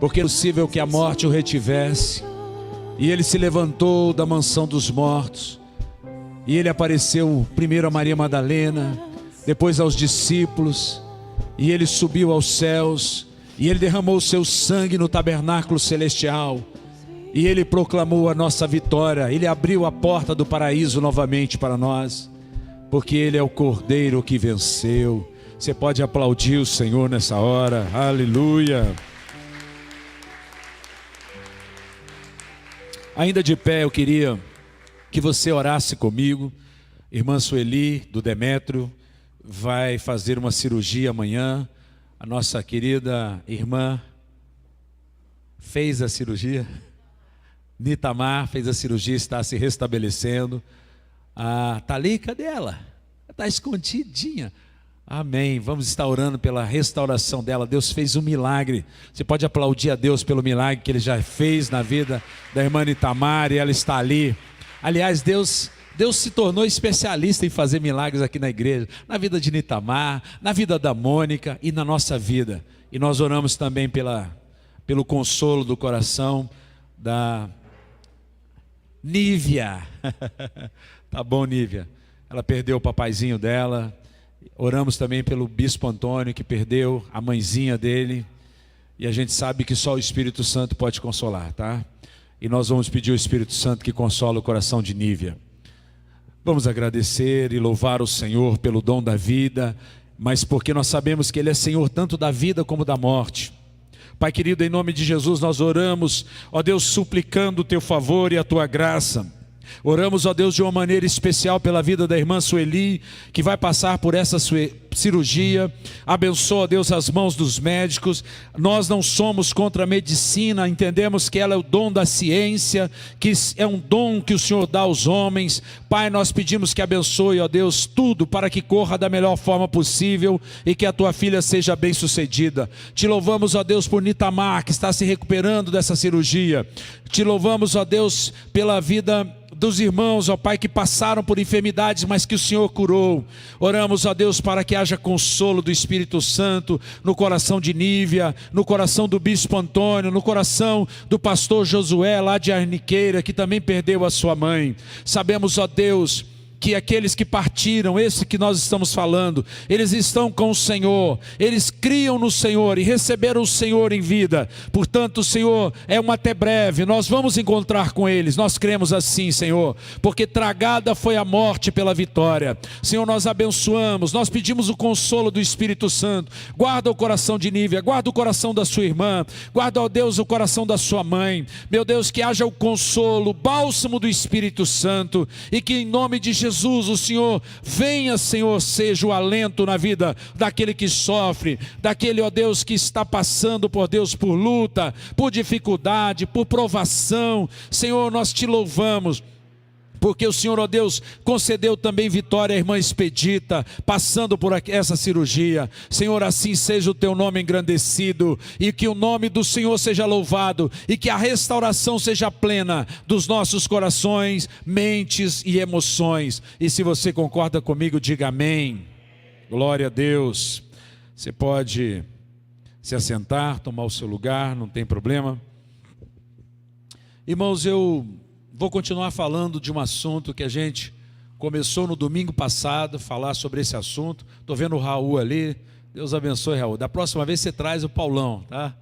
porque é possível que a morte o retivesse. E ele se levantou da mansão dos mortos, e ele apareceu primeiro a Maria Madalena, depois aos discípulos, e ele subiu aos céus, e ele derramou o seu sangue no tabernáculo celestial, e ele proclamou a nossa vitória. Ele abriu a porta do paraíso novamente para nós, porque ele é o Cordeiro que venceu. Você pode aplaudir o Senhor nessa hora, aleluia. Ainda de pé, eu queria que você orasse comigo. Irmã Sueli, do Demétrio, vai fazer uma cirurgia amanhã. A nossa querida irmã fez a cirurgia. Nitamar fez a cirurgia, está se restabelecendo. Tá ali, cadê ela? Está escondidinha. Amém, vamos estar orando pela restauração dela. Deus fez um milagre. Você pode aplaudir a Deus pelo milagre que Ele já fez na vida da irmã Nitamar, e ela está ali. Aliás, Deus se tornou especialista em fazer milagres aqui na igreja, na vida de Nitamar, na vida da Mônica e na nossa vida. E nós oramos também pelo consolo do coração da Nívia. Tá bom, Nívia, ela perdeu o papaizinho dela. Oramos também pelo bispo Antônio, que perdeu a mãezinha dele, e a gente sabe que só o Espírito Santo pode consolar, tá? E nós vamos pedir ao Espírito Santo que consola o coração de Nívia. Vamos agradecer e louvar o Senhor pelo dom da vida, mas porque nós sabemos que Ele é Senhor tanto da vida como da morte. Pai querido, em nome de Jesus nós oramos, ó Deus, suplicando o Teu favor e a Tua graça. Oramos, ó Deus, de uma maneira especial pela vida da irmã Sueli, que vai passar por essa cirurgia. Abençoa, Deus, as mãos dos médicos. Nós não somos contra a medicina, entendemos que ela é o dom da ciência, que é um dom que o Senhor dá aos homens. Pai, nós pedimos que abençoe, ó Deus, tudo para que corra da melhor forma possível e que a Tua filha seja bem sucedida. Te louvamos, ó Deus, por Nitamar, que está se recuperando dessa cirurgia. Te louvamos, ó Deus, pela vida dos irmãos, ó Pai, que passaram por enfermidades, mas que o Senhor curou. Oramos, ó Deus, para que haja consolo do Espírito Santo no coração de Nívia, no coração do bispo Antônio, no coração do pastor Josué, lá de Arniqueira, que também perdeu a sua mãe. Sabemos, ó Deus, que aqueles que partiram, esse que nós estamos falando, eles estão com o Senhor, eles criam no Senhor e receberam o Senhor em vida. Portanto, Senhor, é um até breve, nós vamos encontrar com eles, nós cremos assim, Senhor, porque tragada foi a morte pela vitória. Senhor, nós abençoamos, nós pedimos o consolo do Espírito Santo. Guarda o coração de Nívia, guarda o coração da sua irmã, guarda, ó Deus, o coração da sua mãe. Meu Deus, que haja o consolo, o bálsamo do Espírito Santo, e que em nome de Jesus, o Senhor venha, Senhor, seja o alento na vida daquele que sofre, daquele, ó Deus, que está passando, por Deus, por luta, por dificuldade, por provação. Senhor, nós te louvamos, porque o Senhor, ó Deus, concedeu também vitória à irmã Expedita, passando por essa cirurgia. Senhor, assim seja o Teu nome engrandecido, e que o nome do Senhor seja louvado, e que a restauração seja plena dos nossos corações, mentes e emoções. E se você concorda comigo, diga amém. Glória a Deus. Você pode se assentar, tomar o seu lugar, não tem problema. Irmãos, eu vou continuar falando de um assunto que a gente começou no domingo passado, falar sobre esse assunto. Estou vendo o Raul ali, Deus abençoe, Raul. Da próxima vez você traz o Paulão, tá?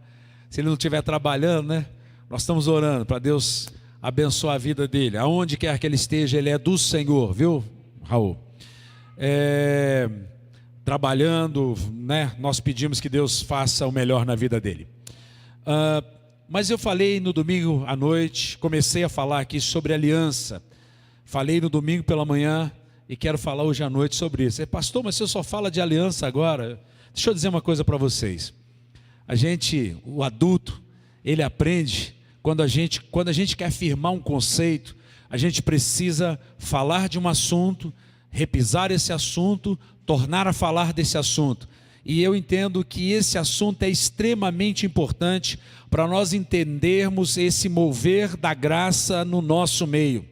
Se ele não estiver trabalhando, né? Nós estamos orando para Deus abençoar a vida dele. Aonde quer que ele esteja, ele é do Senhor, viu, Raul? Trabalhando, né? Nós pedimos que Deus faça o melhor na vida dele. Mas eu falei no domingo à noite, comecei a falar aqui sobre aliança. Falei no domingo pela manhã e quero falar hoje à noite sobre isso. Pastor, mas você só fala de aliança agora? Deixa eu dizer uma coisa para vocês. O adulto, ele aprende quando a gente quer afirmar um conceito, a gente precisa falar de um assunto, repisar esse assunto, tornar a falar desse assunto. E eu entendo que esse assunto é extremamente importante para nós entendermos esse mover da graça no nosso meio.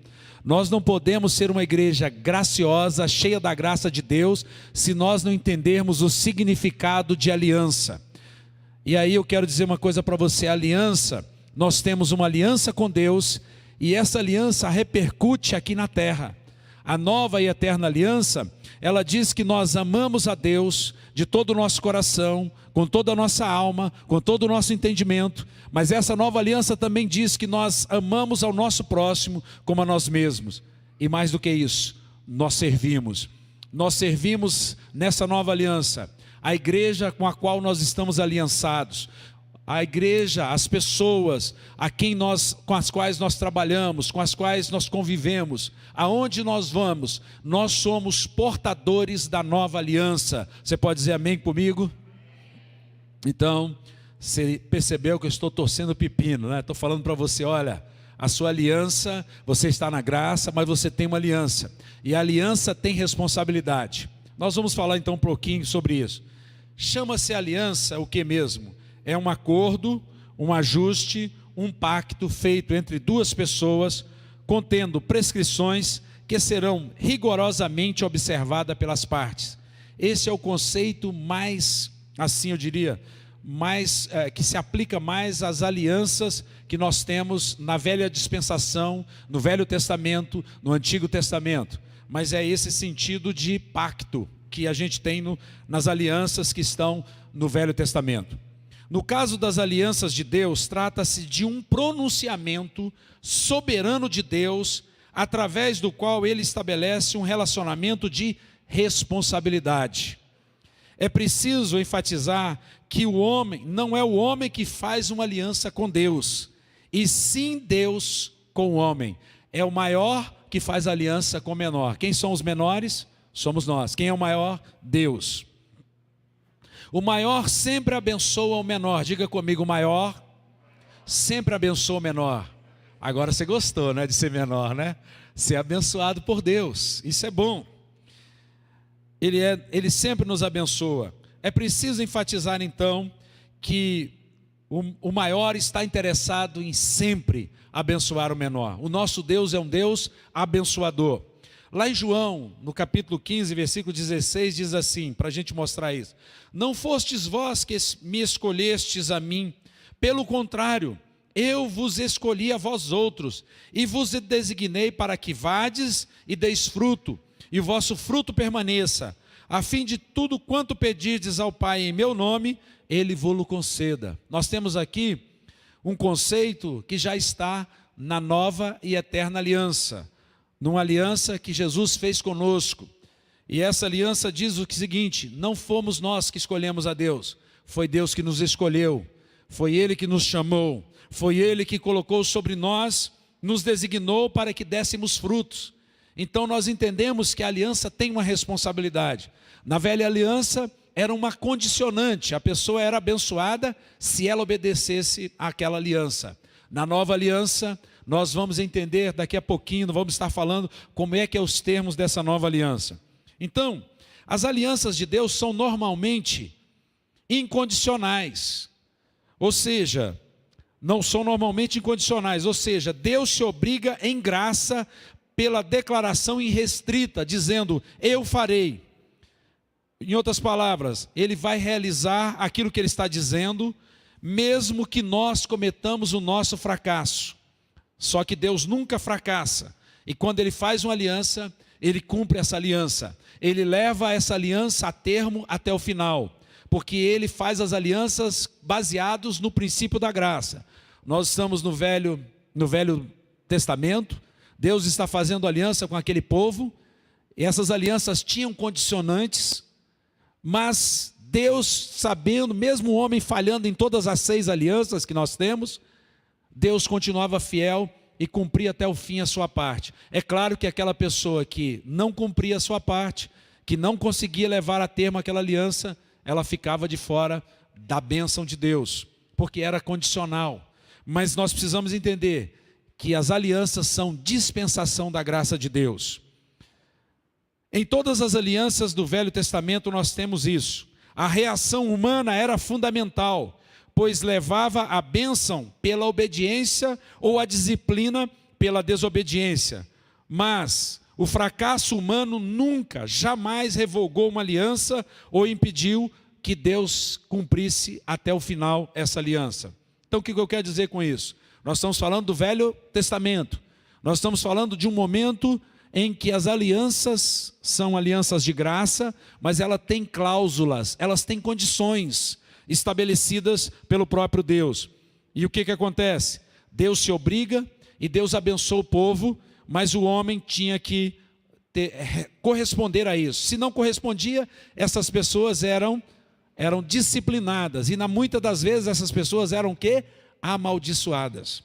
Nós não podemos ser uma igreja graciosa, cheia da graça de Deus, se nós não entendermos o significado de aliança. E aí eu quero dizer uma coisa para você: aliança, nós temos uma aliança com Deus, e essa aliança repercute aqui na terra. A nova e eterna aliança, ela diz que nós amamos a Deus de todo o nosso coração, com toda a nossa alma, com todo o nosso entendimento, mas essa nova aliança também diz que nós amamos ao nosso próximo como a nós mesmos. E mais do que isso, nós servimos nessa nova aliança, a igreja com a qual nós estamos aliançados, a igreja, as pessoas com as quais nós trabalhamos, com as quais nós convivemos, aonde nós vamos, nós somos portadores da nova aliança. Você pode dizer amém comigo? Então, você percebeu que eu estou torcendo pepino, né? Estou falando para você: olha, a sua aliança, você está na graça, mas você tem uma aliança, e a aliança tem responsabilidade. Nós vamos falar então um pouquinho sobre isso. Chama-se aliança o que mesmo? É um acordo, um ajuste, um pacto feito entre duas pessoas, contendo prescrições que serão rigorosamente observadas pelas partes. Esse é o conceito mais, assim eu diria, que se aplica mais às alianças que nós temos na velha dispensação, no Velho Testamento, no Antigo Testamento. Mas é esse sentido de pacto que a gente tem nas alianças que estão no Velho Testamento. No caso das alianças de Deus, trata-se de um pronunciamento soberano de Deus, através do qual Ele estabelece um relacionamento de responsabilidade. É preciso enfatizar que o homem, não é o homem que faz uma aliança com Deus, e sim Deus com o homem. É o maior que faz aliança com o menor. Quem são os menores? Somos nós. Quem é o maior? Deus. O maior sempre abençoa o menor. Diga comigo: o maior sempre abençoa o menor. Agora você gostou, né, de ser menor, né? Ser abençoado por Deus, isso é bom. Ele sempre nos abençoa. É preciso enfatizar então que o maior está interessado em sempre abençoar o menor. O nosso Deus é um Deus abençoador. Lá em João, no capítulo 15, versículo 16, diz assim, para a gente mostrar isso: não fostes vós que me escolhestes a mim, pelo contrário, eu vos escolhi a vós outros, e vos designei para que vades e deis fruto, e o vosso fruto permaneça, a fim de tudo quanto pedirdes ao Pai em meu nome, Ele vô-lo conceda. Nós temos aqui um conceito que já está na nova e eterna aliança, numa aliança que Jesus fez conosco. E essa aliança diz o seguinte: não fomos nós que escolhemos a Deus, foi Deus que nos escolheu, foi Ele que nos chamou, foi Ele que colocou sobre nós, nos designou para que dessemos frutos. Então nós entendemos que a aliança tem uma responsabilidade. Na velha aliança era uma condicionante, a pessoa era abençoada se ela obedecesse àquela aliança. Na nova aliança, nós vamos entender daqui a pouquinho, nós vamos estar falando como é que é os termos dessa nova aliança. Então, as alianças de Deus são normalmente incondicionais, ou seja, não são normalmente incondicionais, ou seja, Deus se obriga em graça pela declaração irrestrita, dizendo: eu farei. Em outras palavras, Ele vai realizar aquilo que Ele está dizendo, mesmo que nós cometamos o nosso fracasso. Só que Deus nunca fracassa, e quando Ele faz uma aliança, Ele cumpre essa aliança, Ele leva essa aliança a termo até o final, porque Ele faz as alianças baseados no princípio da graça. Nós estamos no Velho Testamento, Deus está fazendo aliança com aquele povo, e essas alianças tinham condicionantes, mas Deus, sabendo, mesmo o homem falhando em todas as 6 alianças que nós temos, Deus continuava fiel e cumpria até o fim a sua parte. É claro que aquela pessoa que não cumpria a sua parte, que não conseguia levar a termo aquela aliança, ela ficava de fora da bênção de Deus, porque era condicional. Mas nós precisamos entender que as alianças são dispensação da graça de Deus. Em todas as alianças do Velho Testamento nós temos isso. A reação humana era fundamental, pois levava a bênção pela obediência ou a disciplina pela desobediência. Mas o fracasso humano nunca, jamais revogou uma aliança ou impediu que Deus cumprisse até o final essa aliança. Então o que eu quero dizer com isso? Nós estamos falando do Velho Testamento. Nós estamos falando de um momento em que as alianças são alianças de graça, mas ela tem cláusulas, elas têm condições estabelecidas pelo próprio Deus. E o que acontece? Deus se obriga e Deus abençoa o povo, mas o homem tinha que corresponder a isso. Se não correspondia, essas pessoas eram disciplinadas, e muitas das vezes essas pessoas eram o quê? Amaldiçoadas.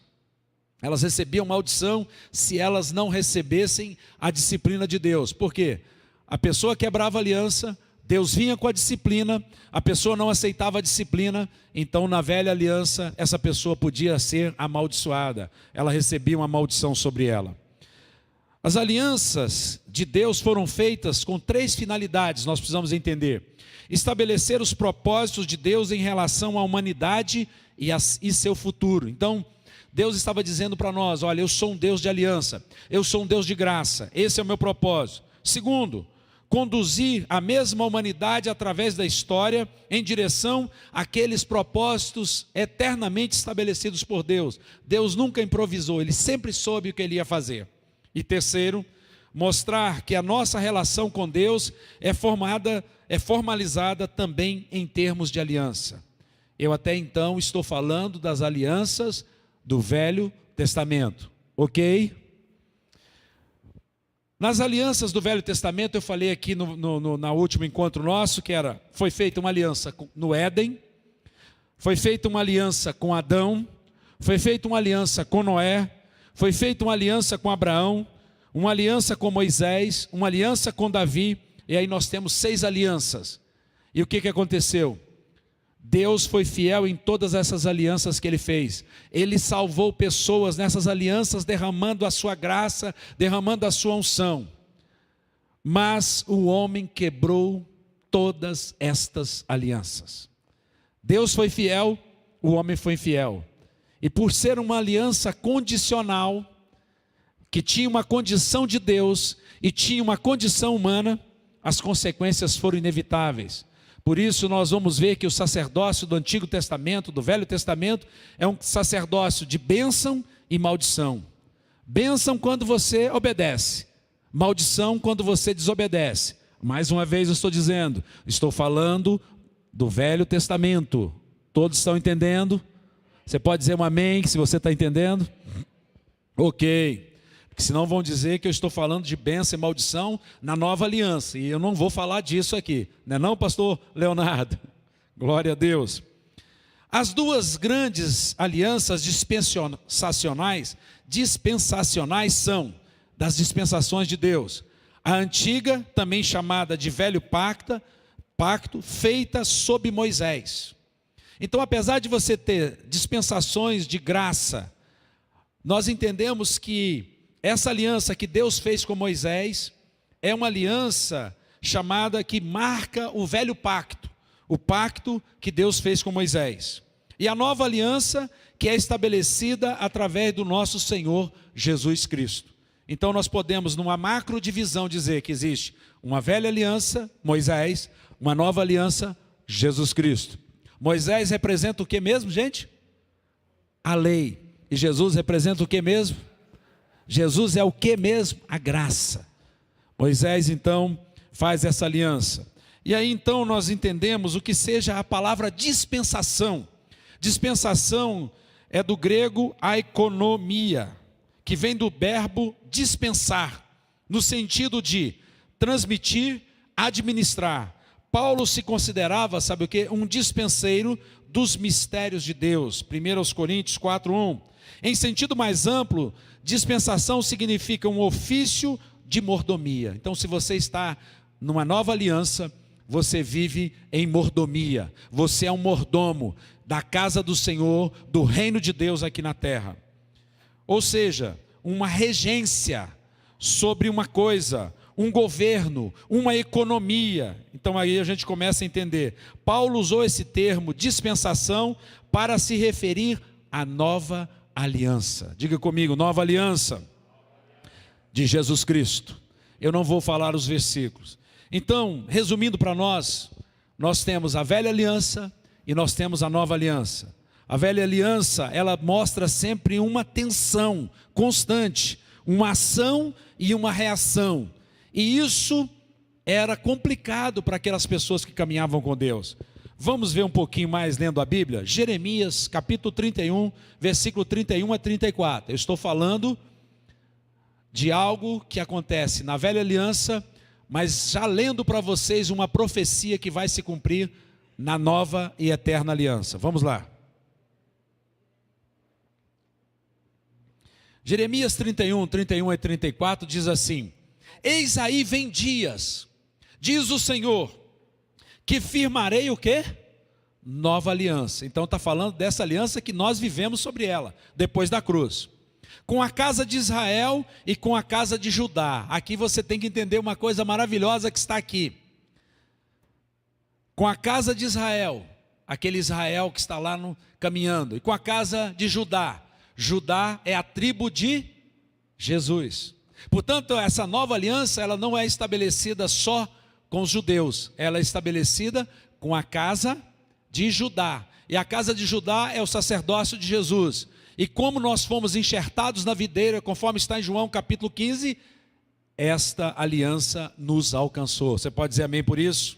Elas recebiam maldição se elas não recebessem a disciplina de Deus. Por quê? A pessoa quebrava a aliança, Deus vinha com a disciplina, a pessoa não aceitava a disciplina, então na velha aliança essa pessoa podia ser amaldiçoada, ela recebia uma maldição sobre ela. As alianças de Deus foram feitas com 3 finalidades, nós precisamos entender. Estabelecer os propósitos de Deus em relação à humanidade e seu futuro. Então, Deus estava dizendo para nós, olha, eu sou um Deus de aliança, eu sou um Deus de graça, esse é o meu propósito. Segundo, conduzir a mesma humanidade através da história em direção àqueles propósitos eternamente estabelecidos por Deus. Deus nunca improvisou, Ele sempre soube o que Ele ia fazer. E terceiro, mostrar que a nossa relação com Deus é formalizada também em termos de aliança. Eu até então estou falando das alianças do Velho Testamento, ok? Nas alianças do Velho Testamento, eu falei aqui no último encontro nosso, foi feita uma aliança no Éden, foi feita uma aliança com Adão, foi feita uma aliança com Noé, foi feita uma aliança com Abraão, uma aliança com Moisés, uma aliança com Davi, e aí nós temos 6 alianças. E o que aconteceu? Deus foi fiel em todas essas alianças que Ele fez. Ele salvou pessoas nessas alianças, derramando a sua graça, derramando a sua unção. Mas o homem quebrou todas estas alianças. Deus foi fiel, o homem foi infiel. E por ser uma aliança condicional, que tinha uma condição de Deus e tinha uma condição humana, as consequências foram inevitáveis. Por isso nós vamos ver que o sacerdócio do Antigo Testamento, do Velho Testamento, é um sacerdócio de bênção e maldição. Bênção quando você obedece, maldição quando você desobedece. Mais uma vez eu estou falando do Velho Testamento. Todos estão entendendo? Você pode dizer um amém, se você está entendendo? Ok. Porque senão vão dizer que eu estou falando de bênção e maldição na nova aliança. E eu não vou falar disso aqui. Não é não, pastor Leonardo? Glória a Deus. As 2 grandes alianças dispensacionais são das dispensações de Deus. A antiga, também chamada de Velho Pacto, feita sob Moisés. Então, apesar de você ter dispensações de graça, nós entendemos que essa aliança que Deus fez com Moisés é uma aliança chamada que marca o Velho Pacto, o pacto que Deus fez com Moisés. E a nova aliança que é estabelecida através do nosso Senhor Jesus Cristo. Então nós podemos, numa macro divisão, dizer que existe uma velha aliança, Moisés, uma nova aliança, Jesus Cristo. Moisés representa o que mesmo, gente? A lei. E Jesus representa o que mesmo? Jesus é o que mesmo? A graça. Moisés então faz essa aliança. E aí então nós entendemos o que seja a palavra dispensação. Dispensação é do grego aikonomia, que vem do verbo dispensar, no sentido de transmitir, administrar. Paulo se considerava, sabe o que? Um dispenseiro dos mistérios de Deus. 1 Coríntios 4:1. Em sentido mais amplo, dispensação significa um ofício de mordomia. Então, se você está numa nova aliança, você vive em mordomia. Você é um mordomo da casa do Senhor, do reino de Deus aqui na terra. Ou seja, uma regência sobre uma coisa, um governo, uma economia. Então aí a gente começa a entender. Paulo usou esse termo dispensação para se referir à nova aliança. Diga comigo, nova aliança de Jesus Cristo. Eu não vou falar os versículos. Então, resumindo para nós, nós temos a velha aliança e nós temos a nova aliança. A velha aliança, ela mostra sempre uma tensão constante, uma ação e uma reação. E isso era complicado para aquelas pessoas que caminhavam com Deus. Vamos ver um pouquinho mais lendo a Bíblia? Jeremias, capítulo 31, versículo 31 a 34. Eu estou falando de algo que acontece na velha aliança, mas já lendo para vocês uma profecia que vai se cumprir na nova e eterna aliança. Vamos lá. Jeremias 31 e 34 diz assim: eis aí vem dias, diz o Senhor, que firmarei o quê? Nova aliança. Então está falando dessa aliança que nós vivemos sobre ela, depois da cruz. Com a casa de Israel e com a casa de Judá. Aqui você tem que entender uma coisa maravilhosa que está aqui. Com a casa de Israel, aquele Israel que está lá caminhando. E com a casa de Judá. Judá é a tribo de Jesus. Portanto, essa nova aliança, ela não é estabelecida só com os judeus. Ela é estabelecida com a casa de Judá. E a casa de Judá é o sacerdócio de Jesus. E como nós fomos enxertados na videira, conforme está em João capítulo 15, esta aliança nos alcançou. Você pode dizer amém por isso?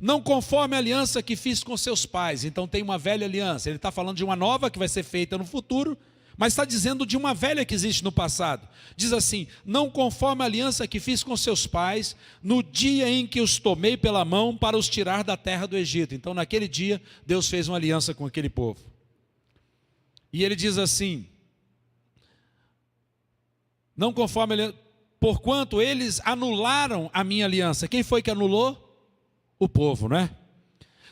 Não conforme a aliança que fiz com seus pais. Então tem uma velha aliança. Ele está falando de uma nova que vai ser feita no futuro, mas está dizendo de uma velha que existe no passado. Diz assim: não conforme a aliança que fiz com seus pais, no dia em que os tomei pela mão para os tirar da terra do Egito. Então naquele dia, Deus fez uma aliança com aquele povo. E ele diz assim: não conforme a aliança, porquanto eles anularam a minha aliança. Quem foi que anulou? O povo, não é?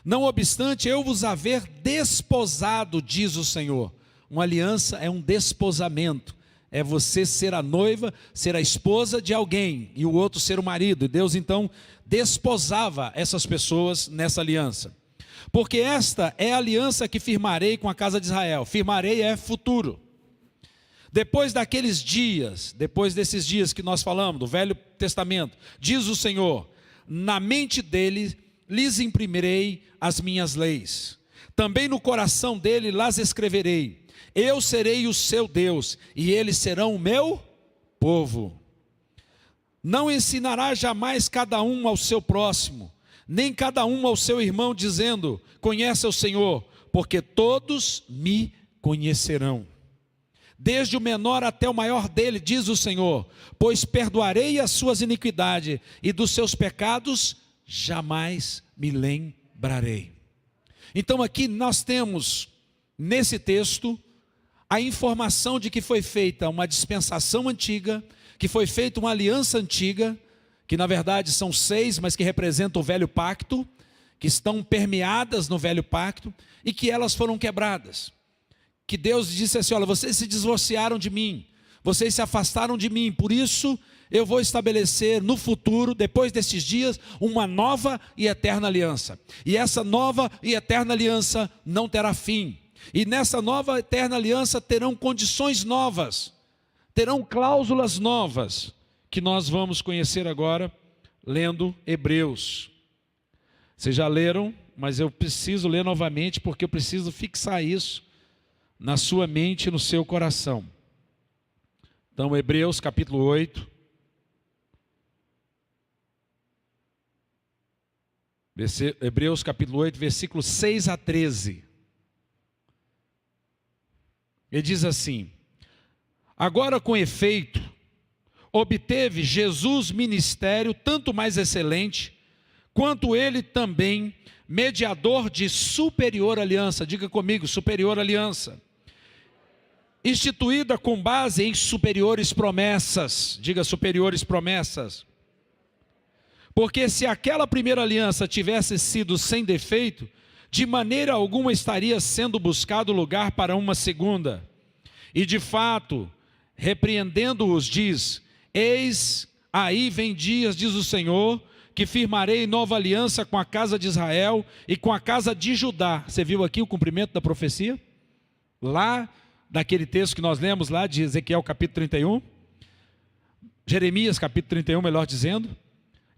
Não obstante eu vos haver desposado, diz o Senhor. Uma aliança é um desposamento, é você ser a noiva, ser a esposa de alguém, e o outro ser o marido. E Deus então desposava essas pessoas nessa aliança. Porque esta é a aliança que firmarei com a casa de Israel. Firmarei é futuro. Depois daqueles dias, depois desses dias que nós falamos, do Velho Testamento, diz o Senhor: na mente dele lhes imprimirei as minhas leis. Também no coração dele las escreverei. Eu serei o seu Deus, e eles serão o meu povo. Não ensinará jamais cada um ao seu próximo, nem cada um ao seu irmão, dizendo: conhece o Senhor, porque todos me conhecerão. Desde o menor até o maior dele, diz o Senhor, pois perdoarei as suas iniquidades, e dos seus pecados jamais me lembrarei. Então aqui nós temos, nesse texto, a informação de que foi feita uma dispensação antiga, que foi feita uma aliança antiga, que na verdade são 6, mas que representam o velho pacto, que estão permeadas no velho pacto, e que elas foram quebradas. Que Deus disse assim: olha, vocês se divorciaram de mim, vocês se afastaram de mim, por isso eu vou estabelecer no futuro, depois desses dias, uma nova e eterna aliança. E essa nova e eterna aliança não terá fim. E nessa nova e eterna aliança terão condições novas, terão cláusulas novas, que nós vamos conhecer agora, lendo Hebreus. Vocês já leram, mas eu preciso ler novamente, porque eu preciso fixar isso na sua mente e no seu coração. Então, Hebreus capítulo 8. Hebreus capítulo 8, versículos 6 a 13. Ele diz assim: agora com efeito, obteve Jesus ministério tanto mais excelente, quanto ele também mediador de superior aliança. Diga comigo, superior aliança. Instituída com base em superiores promessas. Diga, superiores promessas. Porque se aquela primeira aliança tivesse sido sem defeito, de maneira alguma estaria sendo buscado lugar para uma segunda. E de fato, repreendendo-os, diz: eis aí vem dias, diz o Senhor, que firmarei nova aliança com a casa de Israel e com a casa de Judá. Você viu aqui o cumprimento da profecia? Lá, daquele texto que nós lemos lá de Ezequiel capítulo 31, Jeremias capítulo 31, melhor dizendo,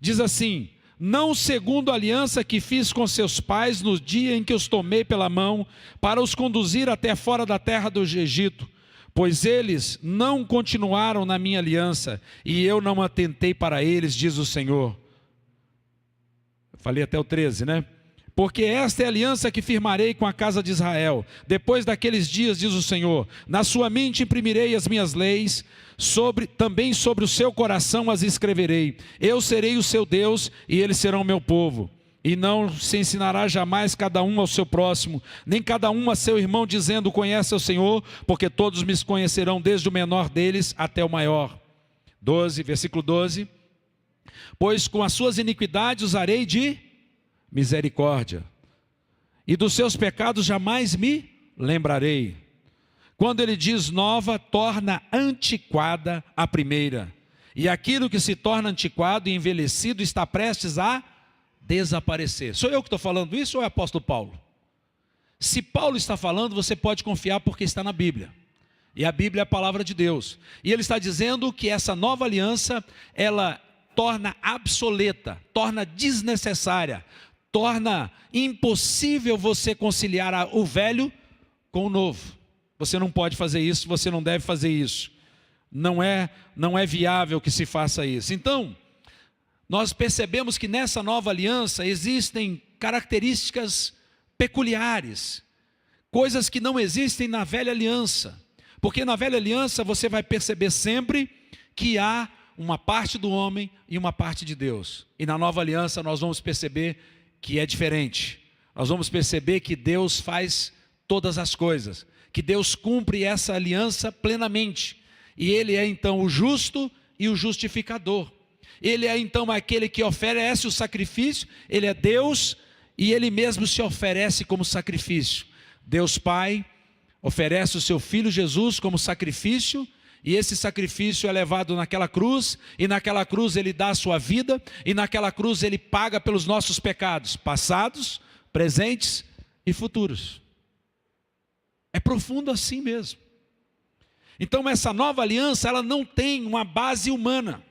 diz assim: não segundo a aliança que fiz com seus pais no dia em que os tomei pela mão, para os conduzir até fora da terra do Egito, pois eles não continuaram na minha aliança, e eu não atentei para eles, diz o Senhor. Falei até o 13, né? Porque esta é a aliança que firmarei com a casa de Israel. Depois daqueles dias, diz o Senhor, na sua mente imprimirei as minhas leis, também sobre o seu coração as escreverei. Eu serei o seu Deus e eles serão meu povo. E não se ensinará jamais cada um ao seu próximo, nem cada um a seu irmão, dizendo, conhece o Senhor, porque todos me conhecerão, desde o menor deles até o maior. 12, versículo 12. Pois com as suas iniquidades usarei de misericórdia, e dos seus pecados jamais me lembrarei. Quando ele diz nova, torna antiquada a primeira, e aquilo que se torna antiquado e envelhecido está prestes a desaparecer. Sou eu que estou falando isso ou é o apóstolo Paulo? Se Paulo está falando, você pode confiar porque está na Bíblia, e a Bíblia é a palavra de Deus, e ele está dizendo que essa nova aliança, ela torna obsoleta, torna desnecessária, torna impossível você conciliar o velho com o novo. Você não pode fazer isso, você não deve fazer isso. Não é viável que se faça isso. Então, nós percebemos que nessa nova aliança existem características peculiares, coisas que não existem na velha aliança. Porque na velha aliança você vai perceber sempre que há uma parte do homem e uma parte de Deus. E na nova aliança nós vamos perceber que é diferente. Nós vamos perceber que Deus faz todas as coisas, que Deus cumpre essa aliança plenamente, e Ele é então o justo e o justificador. Ele é então aquele que oferece o sacrifício, Ele é Deus e Ele mesmo se oferece como sacrifício. Deus Pai oferece o seu Filho Jesus como sacrifício, e esse sacrifício é levado naquela cruz, e naquela cruz Ele dá a sua vida, e naquela cruz Ele paga pelos nossos pecados, passados, presentes e futuros. É profundo assim mesmo. Então essa nova aliança, ela não tem uma base humana.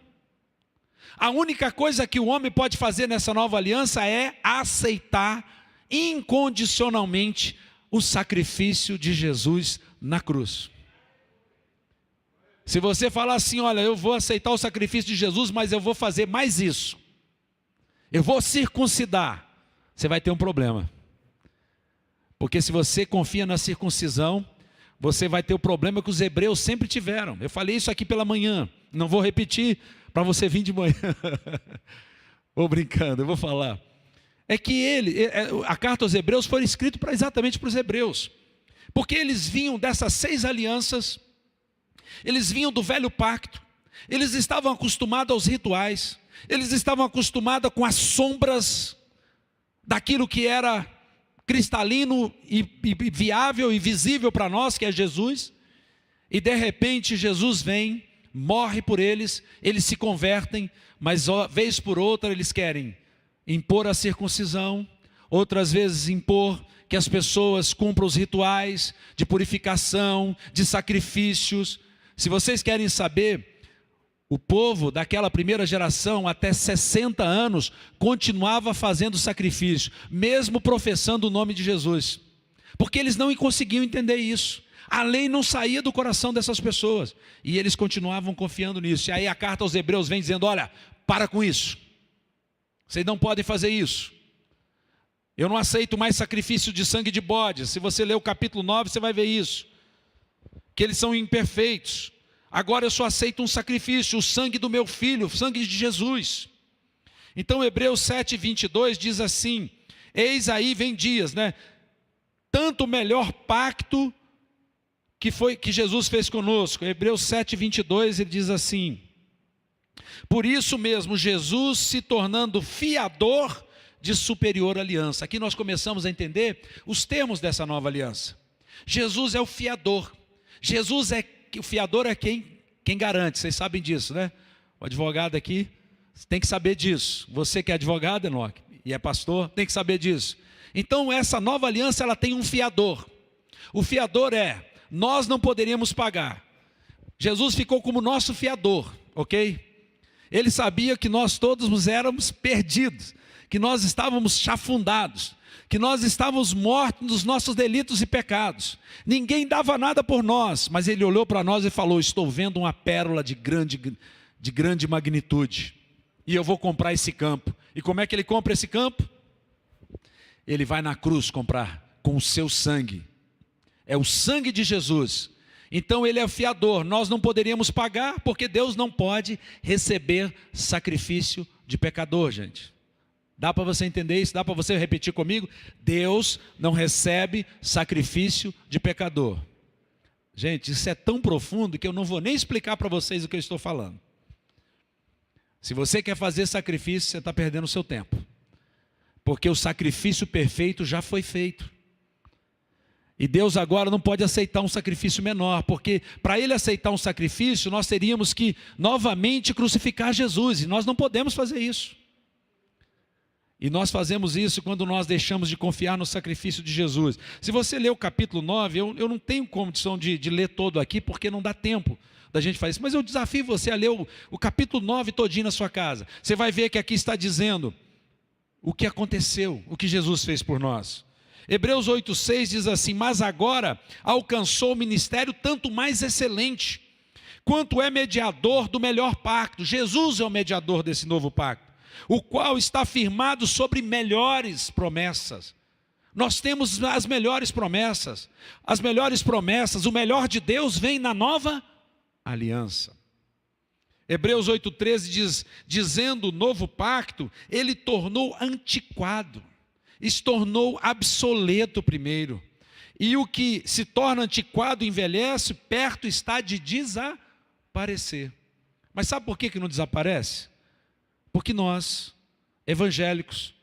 A única coisa que o homem pode fazer nessa nova aliança é aceitar incondicionalmente o sacrifício de Jesus na cruz. Se você falar assim, olha, eu vou aceitar o sacrifício de Jesus, mas eu vou fazer mais isso, eu vou circuncidar, você vai ter um problema. Porque se você confia na circuncisão, você vai ter o problema que os hebreus sempre tiveram. Eu falei isso aqui pela manhã, não vou repetir para você vir de manhã. Vou brincando, eu vou falar. É que a carta aos hebreus foi escrita exatamente para os hebreus, porque eles vinham dessas 6 alianças, eles vinham do velho pacto, eles estavam acostumados aos rituais, eles estavam acostumados com as sombras daquilo que era cristalino e viável e visível para nós, que é Jesus. E de repente Jesus vem, morre por eles, eles se convertem, mas vez por outra eles querem impor a circuncisão, outras vezes impor que as pessoas cumpram os rituais de purificação, de sacrifícios. Se vocês querem saber, o povo daquela primeira geração, até 60 anos, continuava fazendo sacrifício, mesmo professando o nome de Jesus, porque eles não conseguiam entender isso. A lei não saía do coração dessas pessoas, e eles continuavam confiando nisso. E aí a carta aos hebreus vem dizendo, olha, para com isso, vocês não podem fazer isso. Eu não aceito mais sacrifício de sangue de bode. Se você ler o capítulo 9, você vai ver isso, que eles são imperfeitos. Agora eu só aceito um sacrifício, o sangue do meu filho, o sangue de Jesus. Então Hebreus 7, 22 diz assim, eis aí vem dias, né? Tanto o melhor pacto que Jesus fez conosco. Hebreus 7, 22, ele diz assim, por isso mesmo Jesus se tornando fiador de superior aliança. Aqui nós começamos a entender os termos dessa nova aliança. Jesus é o fiador. O fiador é quem garante, vocês sabem disso, né? O advogado aqui tem que saber disso. Você que é advogado, Enoque, e é pastor, tem que saber disso. Então essa nova aliança, ela tem um fiador. O fiador nós não poderíamos pagar. Jesus ficou como nosso fiador, ok? Ele sabia que nós todos éramos perdidos, que nós estávamos chafundados, que nós estávamos mortos nos nossos delitos e pecados. Ninguém dava nada por nós, mas Ele olhou para nós e falou: estou vendo uma pérola de grande magnitude, e eu vou comprar esse campo. E como é que Ele compra esse campo? Ele vai na cruz comprar com o seu sangue. É o sangue de Jesus. Então Ele é fiador. Nós não poderíamos pagar, porque Deus não pode receber sacrifício de pecador, gente. Dá para você entender isso? Dá para você repetir comigo? Deus não recebe sacrifício de pecador. Gente, isso é tão profundo que eu não vou nem explicar para vocês o que eu estou falando. Se você quer fazer sacrifício, você está perdendo o seu tempo. Porque o sacrifício perfeito já foi feito. E Deus agora não pode aceitar um sacrifício menor, porque para Ele aceitar um sacrifício, nós teríamos que novamente crucificar Jesus, e nós não podemos fazer isso. E nós fazemos isso quando nós deixamos de confiar no sacrifício de Jesus. Se você ler o capítulo 9, eu não tenho condição de ler todo aqui, porque não dá tempo da gente fazer isso. Mas eu desafio você a ler o capítulo 9 todinho na sua casa. Você vai ver que aqui está dizendo o que aconteceu, o que Jesus fez por nós. Hebreus 8,6 diz assim: mas agora alcançou o ministério tanto mais excelente, quanto é mediador do melhor pacto. Jesus é o mediador desse novo pacto, o qual está firmado sobre melhores promessas. Nós temos as melhores promessas. As melhores promessas, o melhor de Deus vem na nova aliança. Hebreus 8,13 diz: dizendo o novo pacto, ele tornou antiquado, se tornou obsoleto primeiro. E o que se torna antiquado envelhece, perto está de desaparecer. Mas sabe por que não desaparece? Porque nós, evangélicos,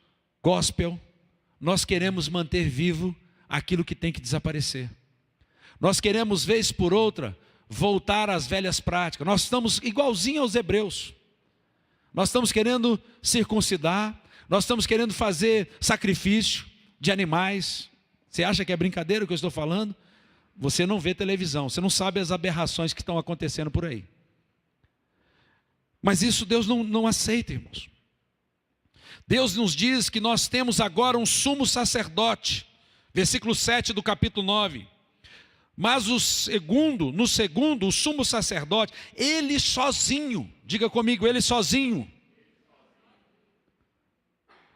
gospel, nós queremos manter vivo aquilo que tem que desaparecer. Nós queremos, vez por outra, voltar às velhas práticas. Nós estamos igualzinho aos hebreus. Nós estamos querendo circuncidar, nós estamos querendo fazer sacrifício de animais. Você acha que é brincadeira o que eu estou falando? Você não vê televisão, você não sabe as aberrações que estão acontecendo por aí. Mas isso Deus não aceita, irmãos. Deus nos diz que nós temos agora um sumo sacerdote, versículo 7 do capítulo 9. Mas no segundo, o sumo sacerdote, ele sozinho, diga comigo, ele sozinho,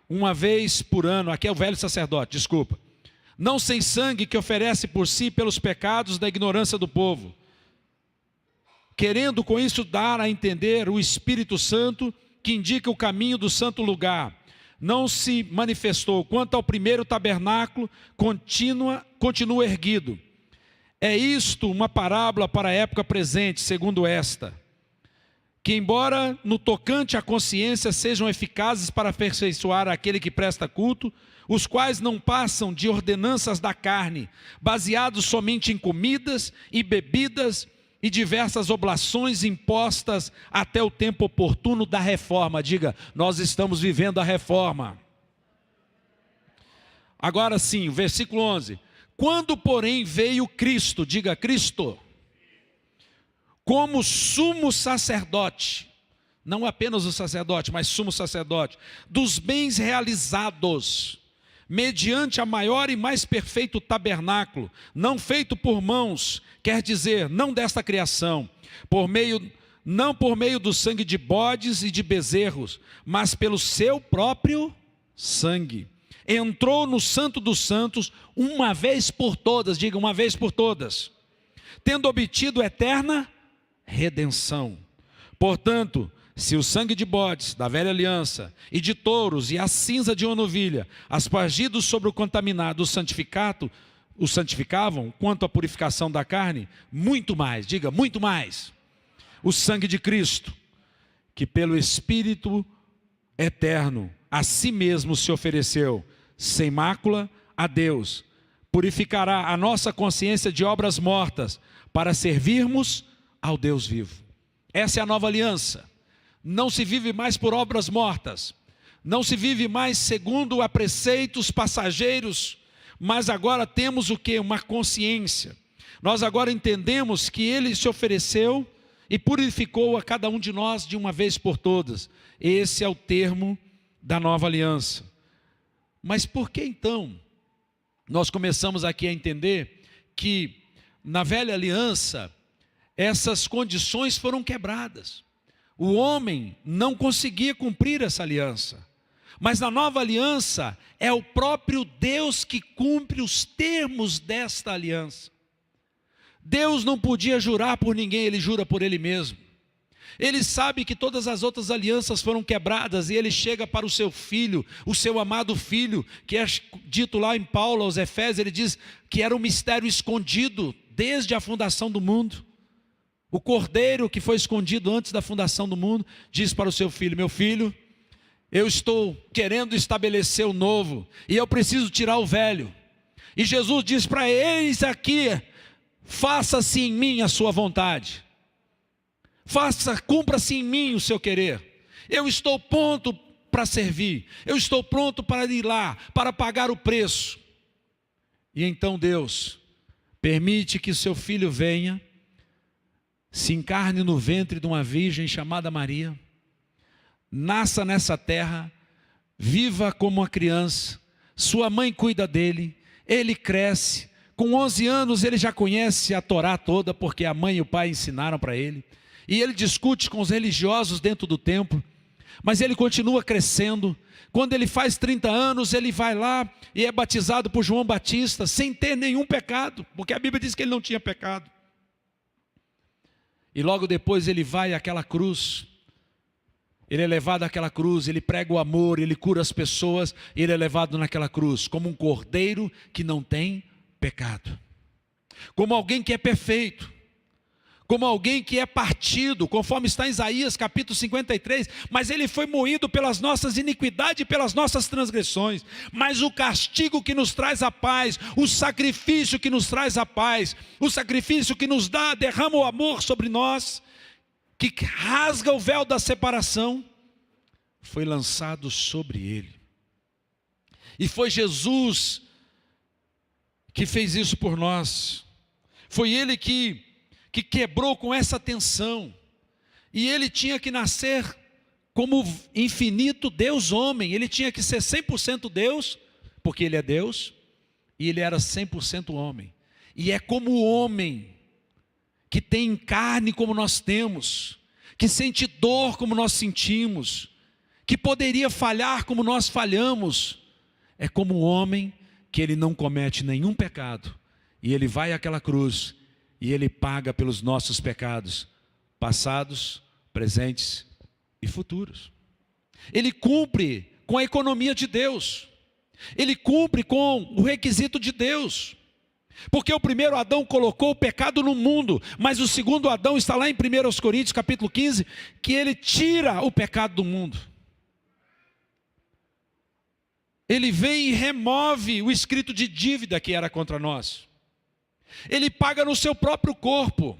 uma vez por ano, aqui é o velho sacerdote, desculpa, não sem sangue, que oferece por si pelos pecados da ignorância do povo, querendo com isso dar a entender o Espírito Santo, que indica o caminho do santo lugar, não se manifestou. Quanto ao primeiro tabernáculo, continua erguido. É isto uma parábola para a época presente, segundo esta, que embora no tocante à consciência sejam eficazes para aperfeiçoar aquele que presta culto, os quais não passam de ordenanças da carne, baseados somente em comidas e bebidas e diversas oblações impostas até o tempo oportuno da reforma. Diga, nós estamos vivendo a reforma. Agora sim, versículo 11. Quando, porém, veio Cristo, diga Cristo, como sumo sacerdote, não apenas o sacerdote, mas sumo sacerdote, dos bens realizados, mediante a maior e mais perfeito tabernáculo, não feito por mãos, quer dizer, não desta criação, não por meio do sangue de bodes e de bezerros, mas pelo seu próprio sangue. Entrou no Santo dos Santos uma vez por todas, diga uma vez por todas, tendo obtido eterna redenção. Portanto, se o sangue de bodes, da velha aliança, e de touros, e a cinza de uma novilha, aspargidos sobre o contaminado, o santificavam, quanto à purificação da carne, muito mais, diga, muito mais, o sangue de Cristo, que pelo Espírito eterno, a si mesmo se ofereceu, sem mácula, a Deus, purificará a nossa consciência de obras mortas, para servirmos ao Deus vivo. Essa é a nova aliança. Não se vive mais por obras mortas, não se vive mais segundo a preceitos passageiros, mas agora temos o que? Uma consciência. Nós agora entendemos que Ele se ofereceu e purificou a cada um de nós de uma vez por todas. Esse é o termo da nova aliança. Mas por que então nós começamos aqui a entender que na velha aliança essas condições foram quebradas? O homem não conseguia cumprir essa aliança. Mas na nova aliança é o próprio Deus que cumpre os termos desta aliança. Deus não podia jurar por ninguém, Ele jura por Ele mesmo. Ele sabe que todas as outras alianças foram quebradas e Ele chega para o seu filho, o seu amado filho, que é dito lá em Paulo aos Efésios, ele diz que era um mistério escondido desde a fundação do mundo. O cordeiro que foi escondido antes da fundação do mundo, diz para o seu filho: meu filho, eu estou querendo estabelecer o novo e eu preciso tirar o velho. E Jesus diz para eles aqui: faça-se em mim a sua vontade. Cumpra-se em mim o seu querer. Eu estou pronto para servir. Eu estou pronto para ir lá, para pagar o preço. E então Deus permite que o seu filho venha, se encarne no ventre de uma virgem chamada Maria, nasça nessa terra, viva como uma criança, sua mãe cuida dele, ele cresce, com 11 anos ele já conhece a Torá toda, porque a mãe e o pai ensinaram para ele, e ele discute com os religiosos dentro do templo, mas ele continua crescendo. Quando ele faz 30 anos, ele vai lá e é batizado por João Batista, sem ter nenhum pecado, porque a Bíblia diz que ele não tinha pecado. E logo depois ele vai àquela cruz, ele é levado àquela cruz, ele prega o amor, ele cura as pessoas, ele é levado naquela cruz, como um cordeiro que não tem pecado, como alguém que é perfeito, como alguém que é partido, conforme está em Isaías capítulo 53, mas ele foi moído pelas nossas iniquidades e pelas nossas transgressões, mas o castigo que nos traz a paz, o sacrifício que nos traz a paz, o sacrifício que nos derrama o amor sobre nós, que rasga o véu da separação, foi lançado sobre ele. E foi Jesus que fez isso por nós. Foi ele que quebrou com essa tensão. E ele tinha que nascer como infinito Deus homem. Ele tinha que ser 100% Deus, porque ele é Deus, e ele era 100% homem. E é como o homem que tem carne como nós temos, que sente dor como nós sentimos, que poderia falhar como nós falhamos, é como um homem que ele não comete nenhum pecado, e ele vai àquela cruz, e ele paga pelos nossos pecados, passados, presentes e futuros. Ele cumpre com a economia de Deus, ele cumpre com o requisito de Deus, porque o primeiro Adão colocou o pecado no mundo, mas o segundo Adão está lá em 1 Coríntios capítulo 15, que ele tira o pecado do mundo. Ele vem e remove o escrito de dívida que era contra nós. Ele paga no seu próprio corpo.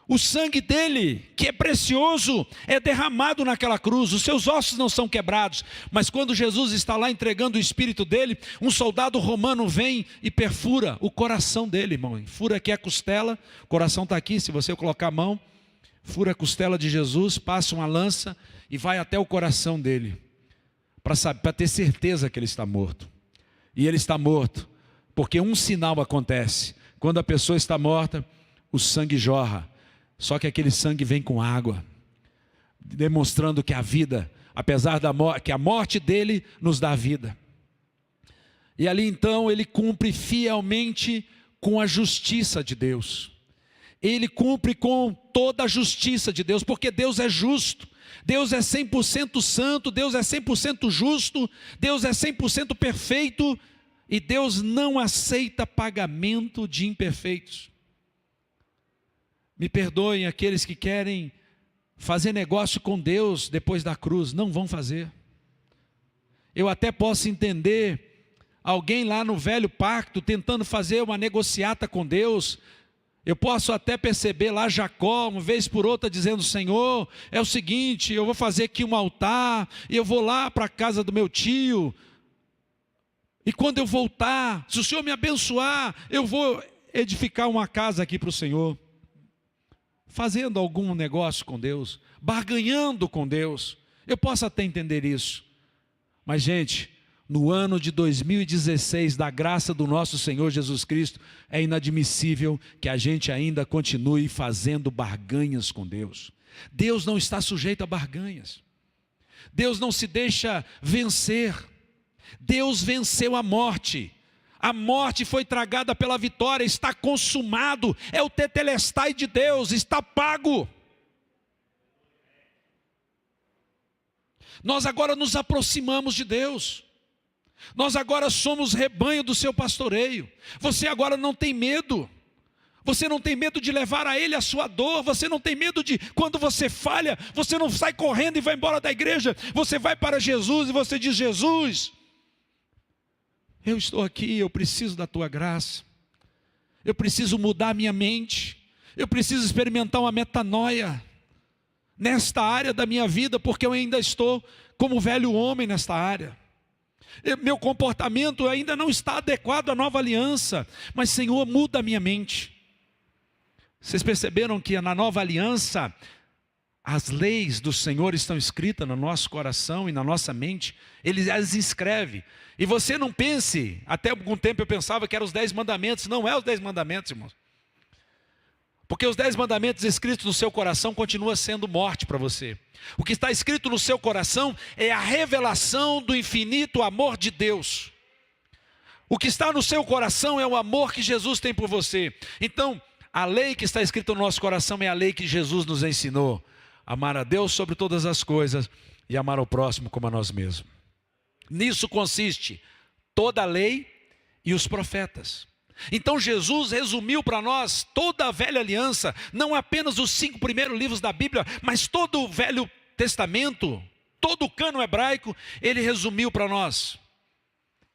O sangue dele, que é precioso, é derramado naquela cruz. Os seus ossos não são quebrados. Mas quando Jesus está lá entregando o espírito dele, um soldado romano vem e perfura o coração dele, irmão. Fura aqui a costela, o coração está aqui, se você colocar a mão, fura a costela de Jesus, passa uma lança e vai até o coração dele, para ter certeza que ele está morto. E ele está morto, porque um sinal acontece. Quando a pessoa está morta, o sangue jorra. Só que aquele sangue vem com água, demonstrando que a vida, apesar da morte, que a morte dele nos dá vida. E ali então ele cumpre fielmente com a justiça de Deus. Ele cumpre com toda a justiça de Deus, porque Deus é justo. Deus é 100% santo, Deus é 100% justo, Deus é 100% perfeito, e Deus não aceita pagamento de imperfeitos. Me perdoem aqueles que querem fazer negócio com Deus depois da cruz, não vão fazer. Eu até posso entender alguém lá no velho pacto tentando fazer uma negociata com Deus. Eu posso até perceber lá Jacó, uma vez por outra, dizendo: Senhor, é o seguinte, eu vou fazer aqui um altar, e eu vou lá para a casa do meu tio, e quando eu voltar, se o Senhor me abençoar, eu vou edificar uma casa aqui para o Senhor. fazendo algum negócio com Deus, barganhando com Deus. Eu posso até entender isso. Mas, gente, no ano de 2016, da graça do nosso Senhor Jesus Cristo, é inadmissível que a gente ainda continue fazendo barganhas com Deus. Deus não está sujeito a barganhas. Deus não se deixa vencer. Deus venceu a morte. A morte foi tragada pela vitória, está consumado. É o tetelestai de Deus, está pago. Nós agora nos aproximamos de Deus. Nós agora somos rebanho do seu pastoreio. Você agora não tem medo. Você não tem medo de levar a Ele a sua dor. Você não tem medo de, quando você falha, você não sai correndo e vai embora da igreja. Você vai para Jesus e você diz: Jesus, eu estou aqui, eu preciso da tua graça. Eu preciso mudar minha mente. Eu preciso experimentar uma metanoia nesta área da minha vida, porque eu ainda estou como velho homem nesta área. Meu comportamento ainda não está adequado à nova aliança, mas Senhor, muda a minha mente. Vocês perceberam que na nova aliança, as leis do Senhor estão escritas no nosso coração e na nossa mente, Ele as escreve. E você não pense, até algum tempo eu pensava que eram os 10 mandamentos, não é os 10 mandamentos, irmãos. Porque os 10 mandamentos escritos no seu coração continua sendo morte para você. O que está escrito no seu coração é a revelação do infinito amor de Deus. O que está no seu coração é o amor que Jesus tem por você. Então, a lei que está escrita no nosso coração é a lei que Jesus nos ensinou. Amar a Deus sobre todas as coisas e amar ao próximo como a nós mesmos. Nisso consiste toda a lei e os profetas. Então Jesus resumiu para nós toda a velha aliança, não apenas os 5 primeiros livros da Bíblia, mas todo o Velho Testamento, todo o cânon hebraico, Ele resumiu para nós.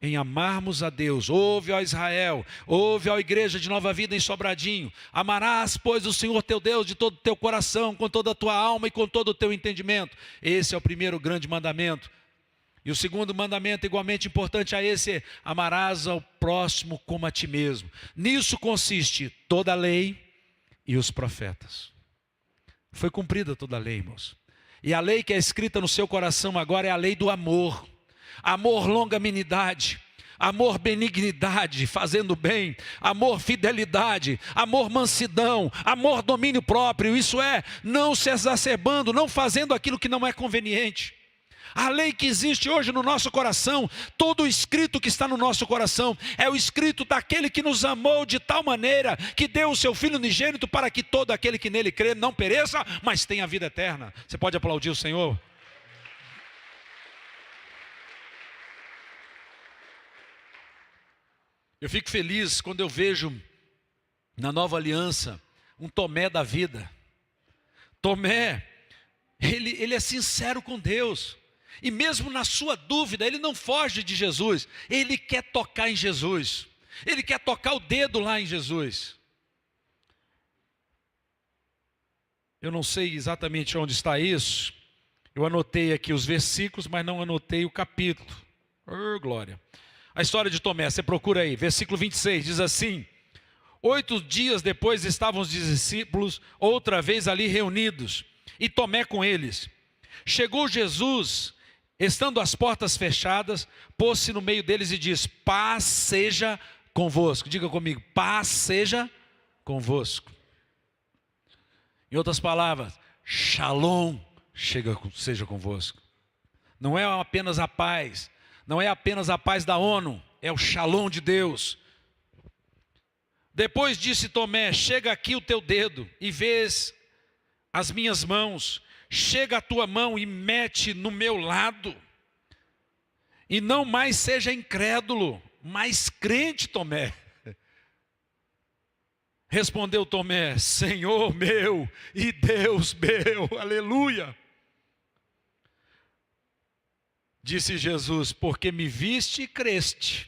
Em amarmos a Deus. Ouve, ó Israel, ouve, ó igreja de Nova Vida em Sobradinho. Amarás, pois, o Senhor teu Deus de todo o teu coração, com toda a tua alma e com todo o teu entendimento. Esse é o primeiro grande mandamento. E o segundo mandamento, igualmente importante a esse, é: amarás ao próximo como a ti mesmo. Nisso consiste toda a lei e os profetas. Foi cumprida toda a lei, irmãos. E a lei que é escrita no seu coração agora é a lei do amor. Amor, longanimidade, amor, benignidade, fazendo bem, amor, fidelidade, amor, mansidão, amor, domínio próprio. Isso é, não se exacerbando, não fazendo aquilo que não é conveniente. A lei que existe hoje no nosso coração, todo o escrito que está no nosso coração, é o escrito daquele que nos amou de tal maneira, que deu o seu Filho unigênito para que todo aquele que nele crê não pereça, mas tenha vida eterna. Você pode aplaudir o Senhor? Eu fico feliz quando eu vejo na nova aliança um Tomé da vida. Tomé, ele é sincero com Deus. E mesmo na sua dúvida, ele não foge de Jesus. Ele quer tocar em Jesus. Ele quer tocar o dedo lá em Jesus. Eu não sei exatamente onde está isso. Eu anotei aqui os versículos, mas não anotei o capítulo. Oh, glória. A história de Tomé, você procura aí. Versículo 26, diz assim: 8 dias depois estavam os discípulos outra vez ali reunidos, e Tomé com eles. Chegou Jesus, estando as portas fechadas, pôs-se no meio deles e diz: paz seja convosco. Diga comigo: paz seja convosco. Em outras palavras, shalom seja convosco. Não é apenas a paz, não é apenas a paz da ONU, é o shalom de Deus. Depois disse Tomé: chega aqui o teu dedo e vês as minhas mãos. Chega a tua mão e mete no meu lado. E não mais seja incrédulo, mas crente, Tomé. Respondeu Tomé: Senhor meu e Deus meu, aleluia. Disse Jesus: porque me viste e creste.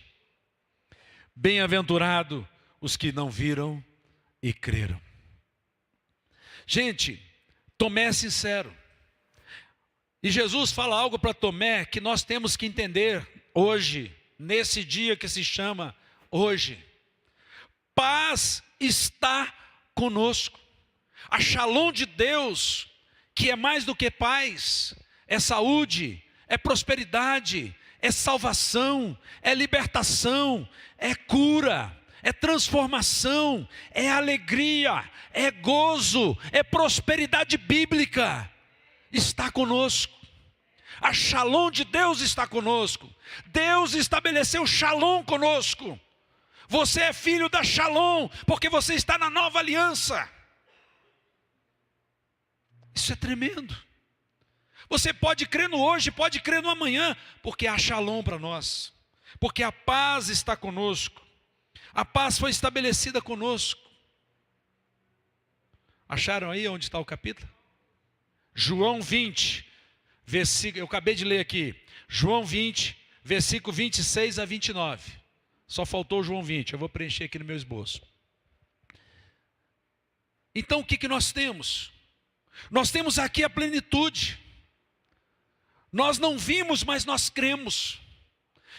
Bem-aventurado os que não viram e creram. Gente, Tomé é sincero. E Jesus fala algo para Tomé que nós temos que entender hoje, nesse dia que se chama hoje. Paz está conosco. A Shalom de Deus, que é mais do que paz, é saúde, é prosperidade, é salvação, é libertação, é cura, é transformação, é alegria, é gozo, é prosperidade bíblica. Está conosco. A Shalom de Deus está conosco. Deus estabeleceu Shalom conosco. Você é filho da Shalom, porque você está na nova aliança. Isso é tremendo. Você pode crer no hoje, pode crer no amanhã, porque há Shalom para nós. Porque a paz está conosco. A paz foi estabelecida conosco. Acharam aí onde está o capítulo? João 20, versículo, eu acabei de ler aqui. João 20, versículo 26 a 29. Só faltou João 20, eu vou preencher aqui no meu esboço. Então o que nós temos? Nós temos aqui a plenitude. Nós não vimos, mas nós cremos.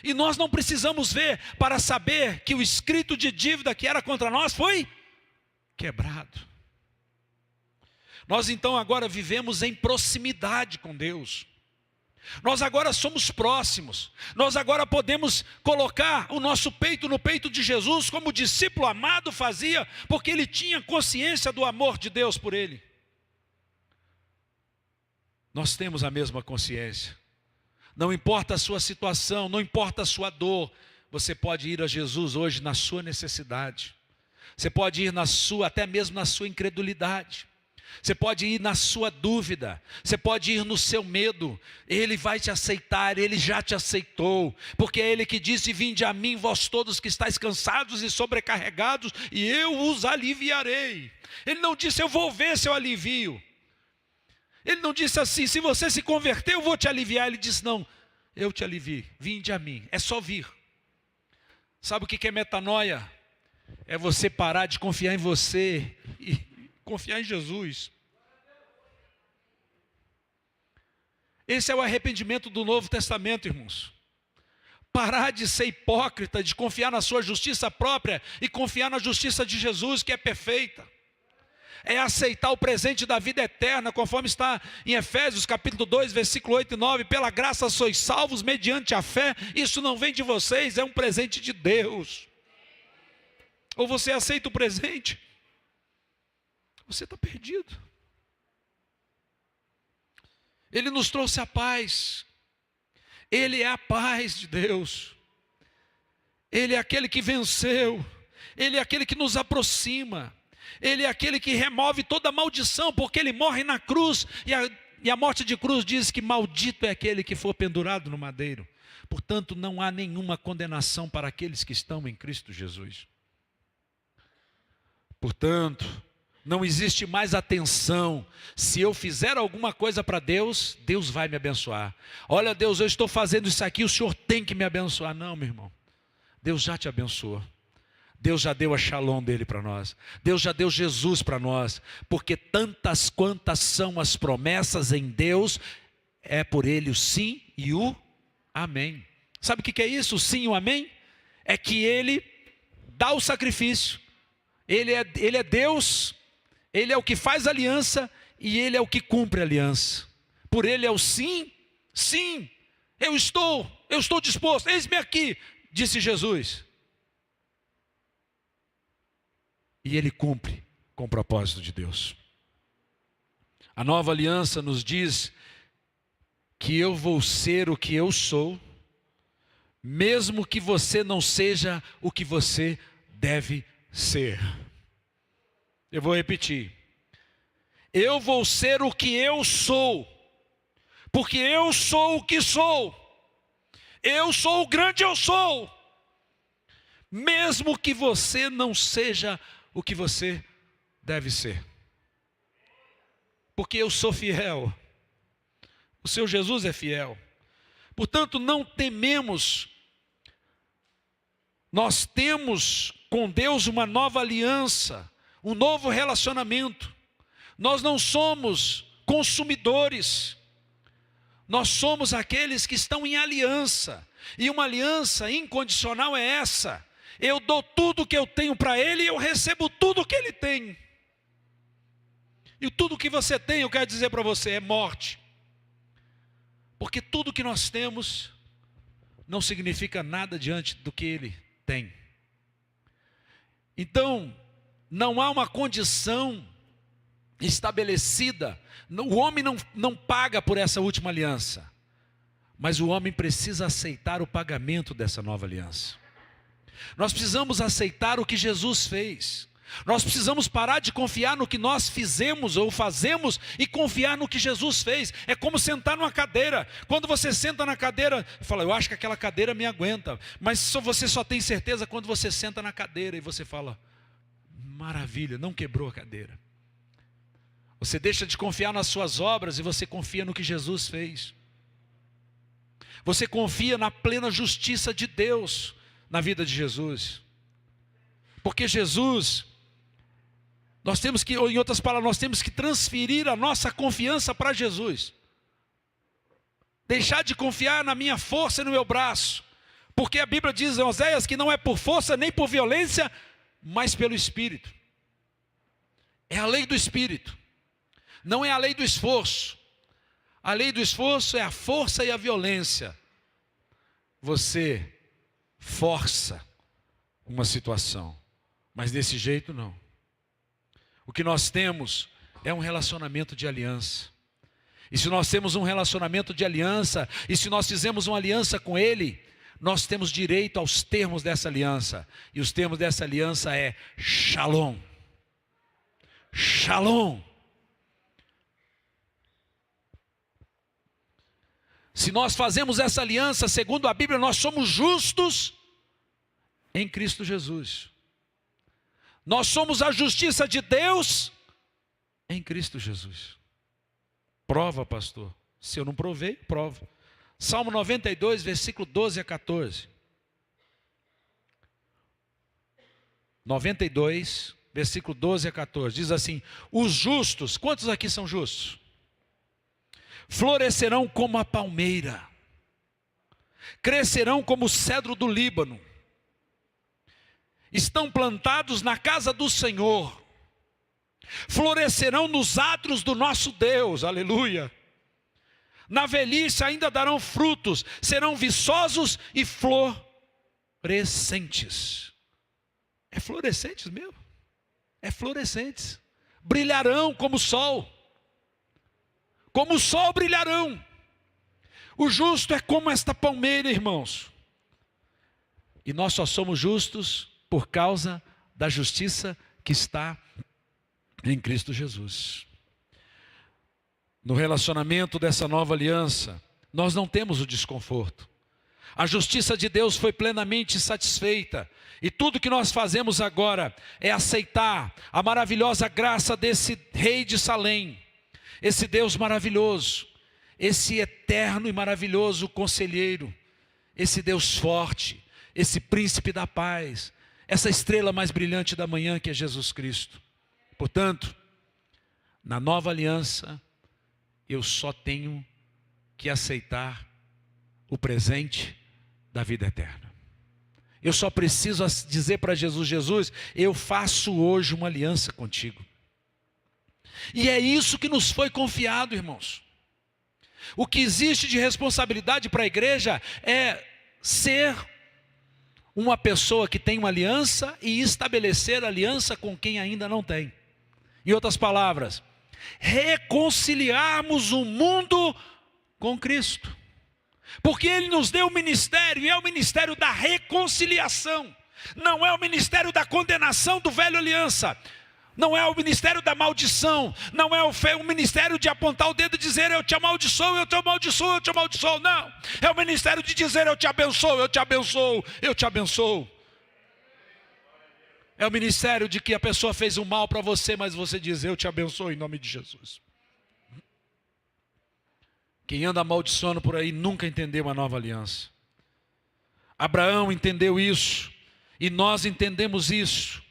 E nós não precisamos ver para saber que o escrito de dívida que era contra nós foi quebrado. Nós então agora vivemos em proximidade com Deus. Nós agora somos próximos. Nós agora podemos colocar o nosso peito no peito de Jesus, como o discípulo amado fazia, porque ele tinha consciência do amor de Deus por ele. Nós temos a mesma consciência. Não importa a sua situação, não importa a sua dor, você pode ir a Jesus hoje na sua necessidade. Você pode ir até mesmo na sua incredulidade. Você pode ir na sua dúvida, você pode ir no seu medo. Ele vai te aceitar, Ele já te aceitou, porque é Ele que disse: vinde a mim vós todos que estáis cansados e sobrecarregados, e eu os aliviarei. Ele não disse: eu vou ver se eu alivio. Ele não disse assim: se você se converter eu vou te aliviar. Ele disse: não, eu te alivio, vinde a mim, é só vir. Sabe o que é metanoia? É você parar de confiar em você e confiar em Jesus. Esse é o arrependimento do Novo Testamento, irmãos. Parar de ser hipócrita, de confiar na sua justiça própria e confiar na justiça de Jesus, que é perfeita. É aceitar o presente da vida eterna, conforme está em Efésios capítulo 2, versículo 8 e 9. Pela graça sois salvos mediante a fé. Isso não vem de vocês, é um presente de Deus. Ou você aceita o presente, você está perdido. Ele nos trouxe a paz. Ele é a paz de Deus. Ele é aquele que venceu. Ele é aquele que nos aproxima. Ele é aquele que remove toda maldição, porque Ele morre na cruz. E a morte de cruz diz que maldito é aquele que for pendurado no madeiro. Portanto, não há nenhuma condenação para aqueles que estão em Cristo Jesus. Portanto, não existe mais atenção. Se eu fizer alguma coisa para Deus, Deus vai me abençoar. Olha, Deus, eu estou fazendo isso aqui, o Senhor tem que me abençoar. Não, meu irmão. Deus já te abençoou. Deus já deu a Shalom dele para nós. Deus já deu Jesus para nós. Porque tantas quantas são as promessas em Deus, é por Ele o sim e o amém. Sabe o que é isso? O sim e o amém? É que Ele dá o sacrifício. Ele é Deus, Ele é o que faz aliança e Ele é o que cumpre a aliança. Por Ele é o sim, sim, eu estou disposto, eis-me aqui, disse Jesus. E Ele cumpre com o propósito de Deus. A nova aliança nos diz que eu vou ser o que eu sou, mesmo que você não seja o que você deve ser. Eu vou repetir. Eu vou ser o que eu sou, porque eu sou o que sou. Eu sou o grande eu sou. Mesmo que você não seja o que você deve ser. Porque eu sou fiel. O seu Jesus é fiel. Portanto, não tememos. Nós temos com Deus uma nova aliança, um novo relacionamento. Nós não somos consumidores. Nós somos aqueles que estão em aliança. E uma aliança incondicional é essa: eu dou tudo que eu tenho para Ele e eu recebo tudo que Ele tem. E tudo que você tem, eu quero dizer para você, é morte. Porque tudo que nós temos não significa nada diante do que Ele tem. Então, não há uma condição estabelecida. O homem não paga por essa última aliança. Mas o homem precisa aceitar o pagamento dessa nova aliança. Nós precisamos aceitar o que Jesus fez. Nós precisamos parar de confiar no que nós fizemos ou fazemos e confiar no que Jesus fez. É como sentar numa cadeira. Quando você senta na cadeira, fala, eu acho que aquela cadeira me aguenta. Mas você só tem certeza quando você senta na cadeira e você fala, maravilha, não quebrou a cadeira. Você deixa de confiar nas suas obras e você confia no que Jesus fez. Você confia na plena justiça de Deus na vida de Jesus. Porque Jesus, nós temos que, ou em outras palavras, nós temos que transferir a nossa confiança para Jesus. Deixar de confiar na minha força e no meu braço. Porque a Bíblia diz em Oséias que não é por força nem por violência, mas pelo Espírito. É a lei do Espírito. Não é a lei do esforço. A lei do esforço é a força e a violência. Você força uma situação, mas desse jeito não. O que nós temos é um relacionamento de aliança. E se nós temos um relacionamento de aliança, e se nós fizemos uma aliança com Ele, nós temos direito aos termos dessa aliança. E os termos dessa aliança é Shalom. Shalom. Se nós fazemos essa aliança, segundo a Bíblia, nós somos justos em Cristo Jesus. Nós somos a justiça de Deus em Cristo Jesus. Prova, pastor. Se eu não provei, prova. Salmo 92, versículo 12 a 14. 92, versículo 12 a 14. Diz assim, os justos, quantos aqui são justos? Florescerão como a palmeira, crescerão como o cedro do Líbano, estão plantados na casa do Senhor, florescerão nos átrios do nosso Deus, aleluia. Na velhice ainda darão frutos, serão viçosos e florescentes. É florescentes mesmo, é florescentes, brilharão como o sol. Como o sol brilharão. O justo é como esta palmeira, irmãos. E nós só somos justos por causa da justiça que está em Cristo Jesus. No relacionamento dessa nova aliança, nós não temos o desconforto. A justiça de Deus foi plenamente satisfeita. E tudo que nós fazemos agora é aceitar a maravilhosa graça desse rei de Salém. Esse Deus maravilhoso, esse eterno e maravilhoso conselheiro, esse Deus forte, esse príncipe da paz, essa estrela mais brilhante da manhã que é Jesus Cristo. Portanto, na nova aliança, eu só tenho que aceitar o presente da vida eterna. Eu só preciso dizer para Jesus, Jesus, eu faço hoje uma aliança contigo. E é isso que nos foi confiado, irmãos. O que existe de responsabilidade para a igreja é ser uma pessoa que tem uma aliança e estabelecer aliança com quem ainda não tem. Em outras palavras, reconciliarmos o mundo com Cristo. Porque Ele nos deu o ministério, e é o ministério da reconciliação. Não é o ministério da condenação do velho aliança. Não é o ministério da maldição, não é o ministério de apontar o dedo e dizer eu te amaldiçoo, eu te amaldiçoo, eu te amaldiçoo, não. É o ministério de dizer eu te abençoo, eu te abençoo, eu te abençoo. É o ministério de que a pessoa fez um mal para você, mas você diz eu te abençoo em nome de Jesus. Quem anda amaldiçoando por aí nunca entendeu a nova aliança. Abraão entendeu isso, e nós entendemos isso.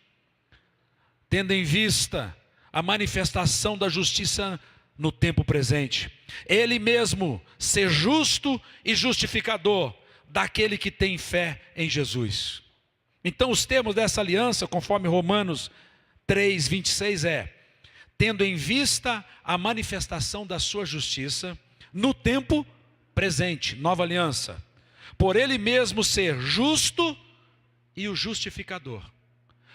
Tendo em vista a manifestação da justiça no tempo presente. Ele mesmo ser justo e justificador daquele que tem fé em Jesus. Então os termos dessa aliança, conforme Romanos 3, 26 é: tendo em vista a manifestação da sua justiça no tempo presente, nova aliança, por ele mesmo ser justo e o justificador,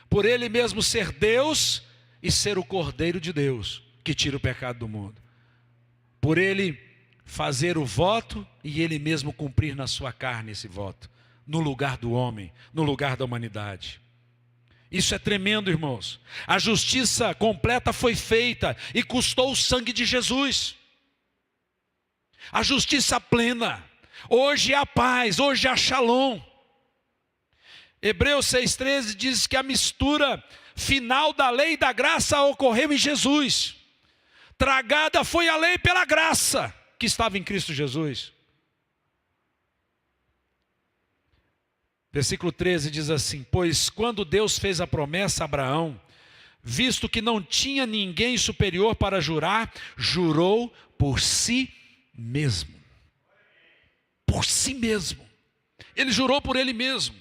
por ele mesmo ser Deus e ser o Cordeiro de Deus, que tira o pecado do mundo, por ele fazer o voto e ele mesmo cumprir na sua carne esse voto, no lugar do homem, no lugar da humanidade. Isso é tremendo, irmãos. A justiça completa foi feita e custou o sangue de Jesus. A justiça plena. Hoje é a paz, hoje é a shalom. Hebreus 6,13 diz que a mistura final da lei e da graça ocorreu em Jesus. Tragada foi a lei pela graça que estava em Cristo Jesus. Versículo 13 diz assim: pois quando Deus fez a promessa a Abraão, visto que não tinha ninguém superior para jurar, jurou por si mesmo. Por si mesmo. Ele jurou por ele mesmo.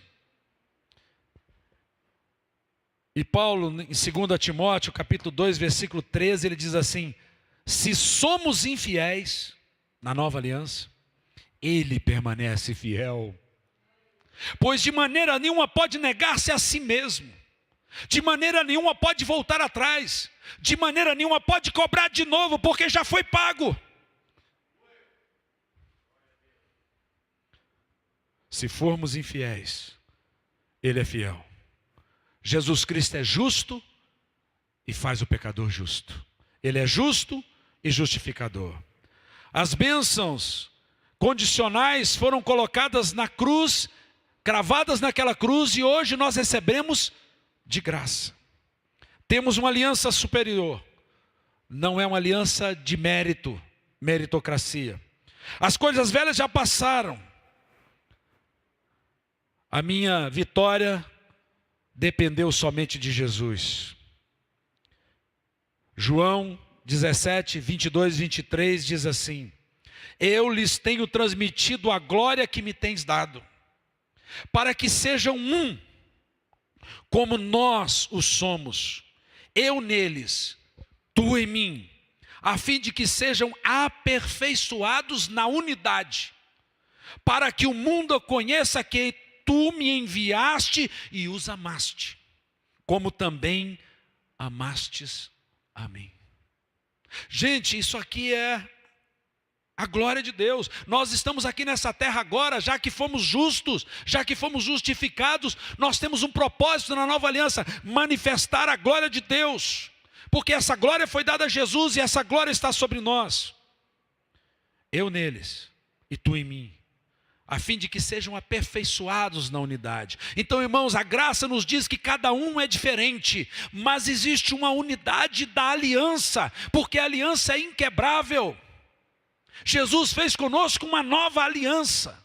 E Paulo, em 2 Timóteo, capítulo 2, versículo 13, ele diz assim: se somos infiéis na nova aliança, ele permanece fiel. Pois de maneira nenhuma pode negar-se a si mesmo, de maneira nenhuma pode voltar atrás, de maneira nenhuma pode cobrar de novo, porque já foi pago. Se formos infiéis, ele é fiel. Jesus Cristo é justo e faz o pecador justo. Ele é justo e justificador. As bênçãos condicionais foram colocadas na cruz, cravadas naquela cruz, e hoje nós recebemos de graça. Temos uma aliança superior. Não é uma aliança de mérito, meritocracia. As coisas velhas já passaram. A minha vitória dependeu somente de Jesus. João 17, 22, 23 diz assim: eu lhes tenho transmitido a glória que me tens dado, para que sejam um, como nós o somos, eu neles, tu em mim, a fim de que sejam aperfeiçoados na unidade, para que o mundo conheça que tu me enviaste e os amaste, como também amastes a mim. Gente, isso aqui é a glória de Deus. Nós estamos aqui nessa terra agora, já que fomos justos, já que fomos justificados, nós temos um propósito na nova aliança: manifestar a glória de Deus, porque essa glória foi dada a Jesus e essa glória está sobre nós. Eu neles e tu em mim, a fim de que sejam aperfeiçoados na unidade. Então, irmãos, a graça nos diz que cada um é diferente, mas existe uma unidade da aliança, porque a aliança é inquebrável. Jesus fez conosco uma nova aliança,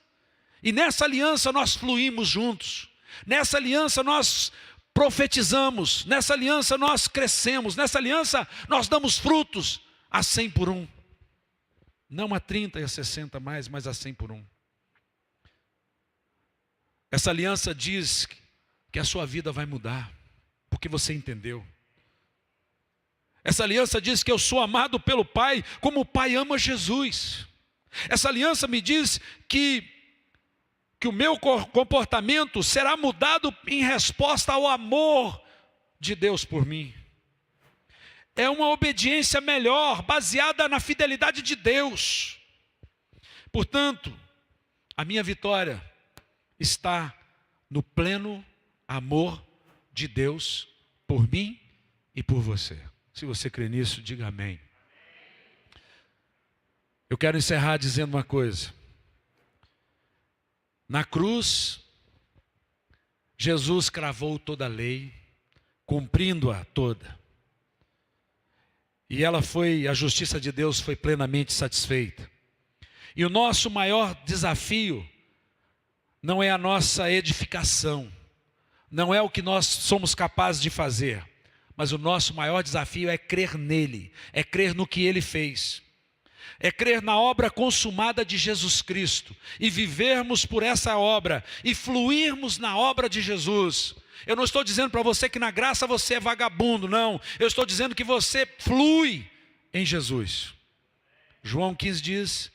e nessa aliança nós fluímos juntos, nessa aliança nós profetizamos, nessa aliança nós crescemos, nessa aliança nós damos frutos a 100 por 1. Não a 30 e a 60 mais, mas a 100 por 1. Essa aliança diz que a sua vida vai mudar, porque você entendeu. Essa aliança diz que eu sou amado pelo Pai, como o Pai ama Jesus. Essa aliança me diz que o meu comportamento será mudado em resposta ao amor de Deus por mim. É uma obediência melhor, baseada na fidelidade de Deus. Portanto, a minha vitória está no pleno amor de Deus por mim e por você. Se você crê nisso, diga amém. Eu quero encerrar dizendo uma coisa. Na cruz, Jesus cravou toda a lei, cumprindo-a toda. E a justiça de Deus foi plenamente satisfeita. E o nosso maior desafio não é a nossa edificação, não é o que nós somos capazes de fazer, mas o nosso maior desafio é crer nele, é crer no que ele fez, é crer na obra consumada de Jesus Cristo, e vivermos por essa obra, e fluirmos na obra de Jesus, Eu não estou dizendo para você que na graça você é vagabundo, não. Eu estou dizendo que você flui em Jesus. João 15 diz: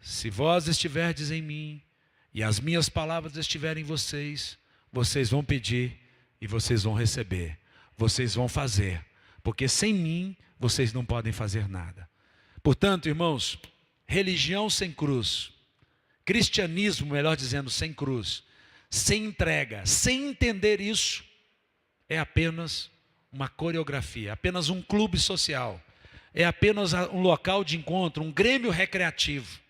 se vós estiverdes em mim e as minhas palavras estiverem em vocês, vocês vão pedir e vocês vão receber. Vocês vão fazer, porque sem mim vocês não podem fazer nada. Portanto, irmãos, religião sem cruz, cristianismo, melhor dizendo, sem cruz, sem entrega, sem entender isso, é apenas uma coreografia, apenas um clube social, é apenas um local de encontro, um grêmio recreativo.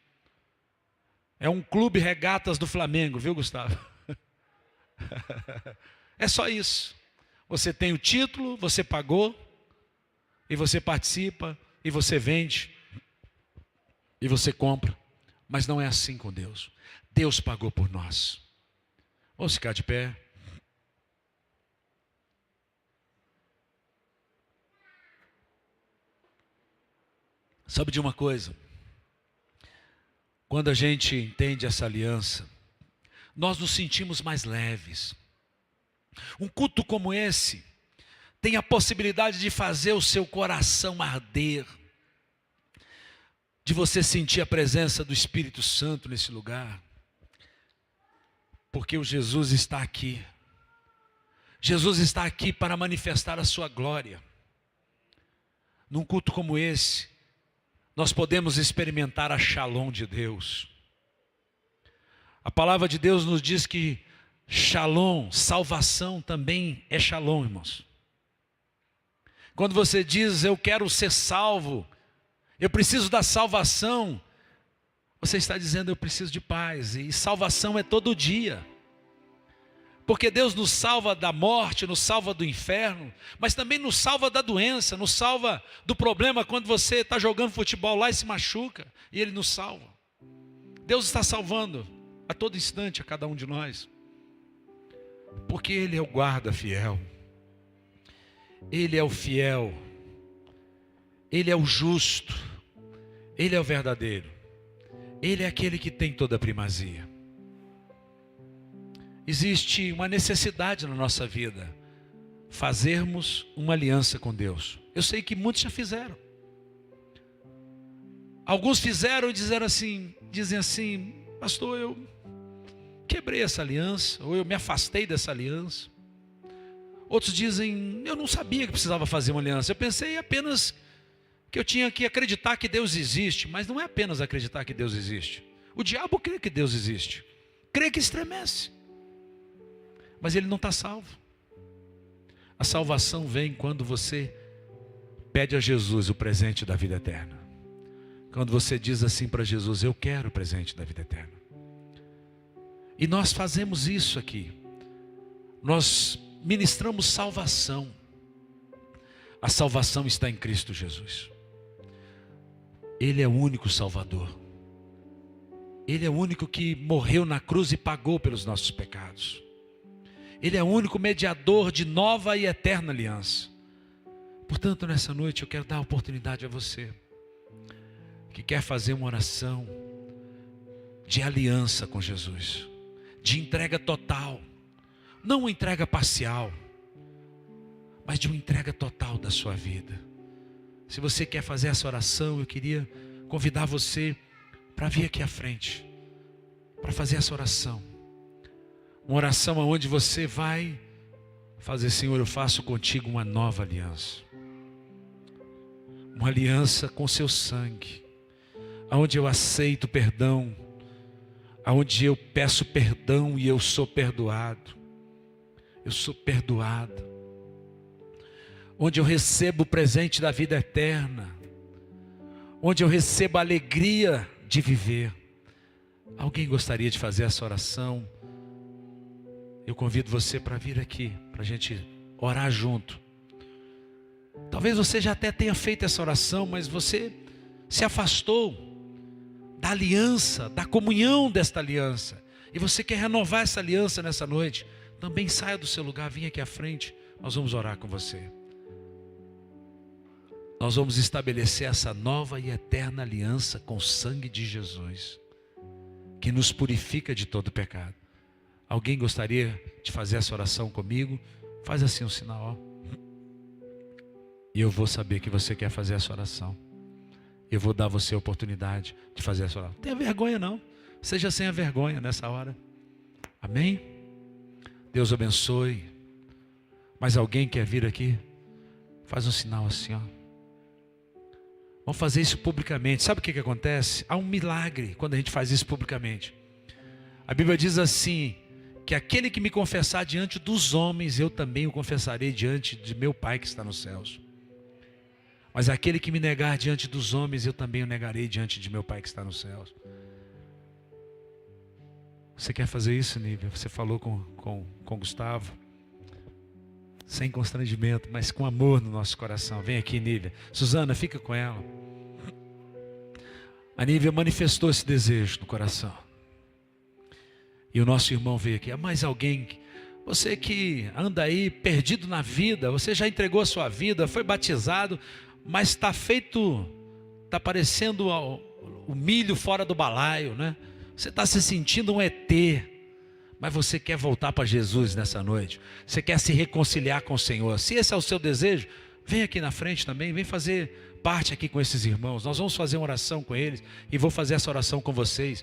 É um clube regatas do Flamengo, viu, Gustavo? É só isso. Você tem o título, você pagou, e você participa, e você vende, e você compra. Mas não é assim com Deus. Deus pagou por nós. Vamos ficar de pé. Sabe de uma coisa? Quando a gente entende essa aliança, nós nos sentimos mais leves. Um culto como esse tem a possibilidade de fazer o seu coração arder, de você sentir a presença do Espírito Santo nesse lugar, porque o Jesus está aqui. Jesus está aqui para manifestar a sua glória. Num culto como esse, nós podemos experimentar a Shalom de Deus. A palavra de Deus nos diz que Shalom, salvação também é Shalom, irmãos. Quando você diz, eu quero ser salvo, eu preciso da salvação, você está dizendo, eu preciso de paz. E salvação é todo dia. Porque Deus nos salva da morte, nos salva do inferno, mas também nos salva da doença, nos salva do problema quando você está jogando futebol lá e se machuca, e Ele nos salva. Deus está salvando a todo instante a cada um de nós, porque Ele é o guarda fiel, Ele é o fiel, Ele é o justo, Ele é o verdadeiro, Ele é aquele que tem toda a primazia. Existe uma necessidade na nossa vida, fazermos uma aliança com Deus. Eu sei que muitos já fizeram. Alguns fizeram e dizem assim, pastor, eu quebrei essa aliança, ou eu me afastei dessa aliança. Outros dizem, eu não sabia que precisava fazer uma aliança, eu pensei apenas que eu tinha que acreditar que Deus existe, mas não é apenas acreditar que Deus existe. O diabo crê que Deus existe, crê que estremece. Mas ele não está salvo. A salvação vem quando você pede a Jesus o presente da vida eterna. Quando você diz assim para Jesus, eu quero o presente da vida eterna. E nós fazemos isso aqui. Nós ministramos salvação. A salvação está em Cristo Jesus. Ele é o único Salvador. Ele é o único que morreu na cruz e pagou pelos nossos pecados. Ele é o único mediador de nova e eterna aliança. Portanto, nessa noite eu quero dar a oportunidade a você que quer fazer uma oração de aliança com Jesus, de entrega total, não uma entrega parcial, mas de uma entrega total da sua vida. Se você quer fazer essa oração, eu queria convidar você para vir aqui à frente, para fazer essa oração. Uma oração onde você vai fazer, Senhor, eu faço contigo uma nova aliança. Uma aliança com seu sangue, onde eu aceito perdão, onde eu peço perdão e eu sou perdoado. Eu sou perdoado. Onde eu recebo o presente da vida eterna. Onde eu recebo a alegria de viver. Alguém gostaria de fazer essa oração? Eu convido você para vir aqui, para a gente orar junto. Talvez você já até tenha feito essa oração, mas você se afastou da aliança, da comunhão desta aliança. E você quer renovar essa aliança nessa noite. Também saia do seu lugar, venha aqui à frente. Nós vamos orar com você. Nós vamos estabelecer essa nova e eterna aliança com o sangue de Jesus, que nos purifica de todo pecado. Alguém gostaria de fazer essa oração comigo? Faz assim um sinal, ó. E eu vou saber que você quer fazer essa oração. Eu vou dar a você a oportunidade de fazer essa oração. Não tenha vergonha não. Seja sem a vergonha nessa hora. Amém? Deus abençoe. Mas alguém quer vir aqui? Faz um sinal assim, ó. Vamos fazer isso publicamente. Sabe o que acontece? Há um milagre quando a gente faz isso publicamente. A Bíblia diz assim, que aquele que me confessar diante dos homens, eu também o confessarei diante de meu Pai que está nos céus. Mas aquele que me negar diante dos homens, eu também o negarei diante de meu Pai que está nos céus. Você quer fazer isso, Nívia? Você falou com Gustavo. Sem constrangimento, mas com amor no nosso coração. Vem aqui, Nívia. Suzana, fica com ela. A Nívia manifestou esse desejo no coração. E o nosso irmão veio aqui. Há mais alguém? Você que anda aí perdido na vida, você já entregou a sua vida, foi batizado, mas está parecendo o milho fora do balaio, né? Você está se sentindo um ET, mas você quer voltar para Jesus nessa noite. Você quer se reconciliar com o Senhor. Se esse é o seu desejo, vem aqui na frente também, vem fazer parte aqui com esses irmãos. Nós vamos fazer uma oração com eles e vou fazer essa oração com vocês.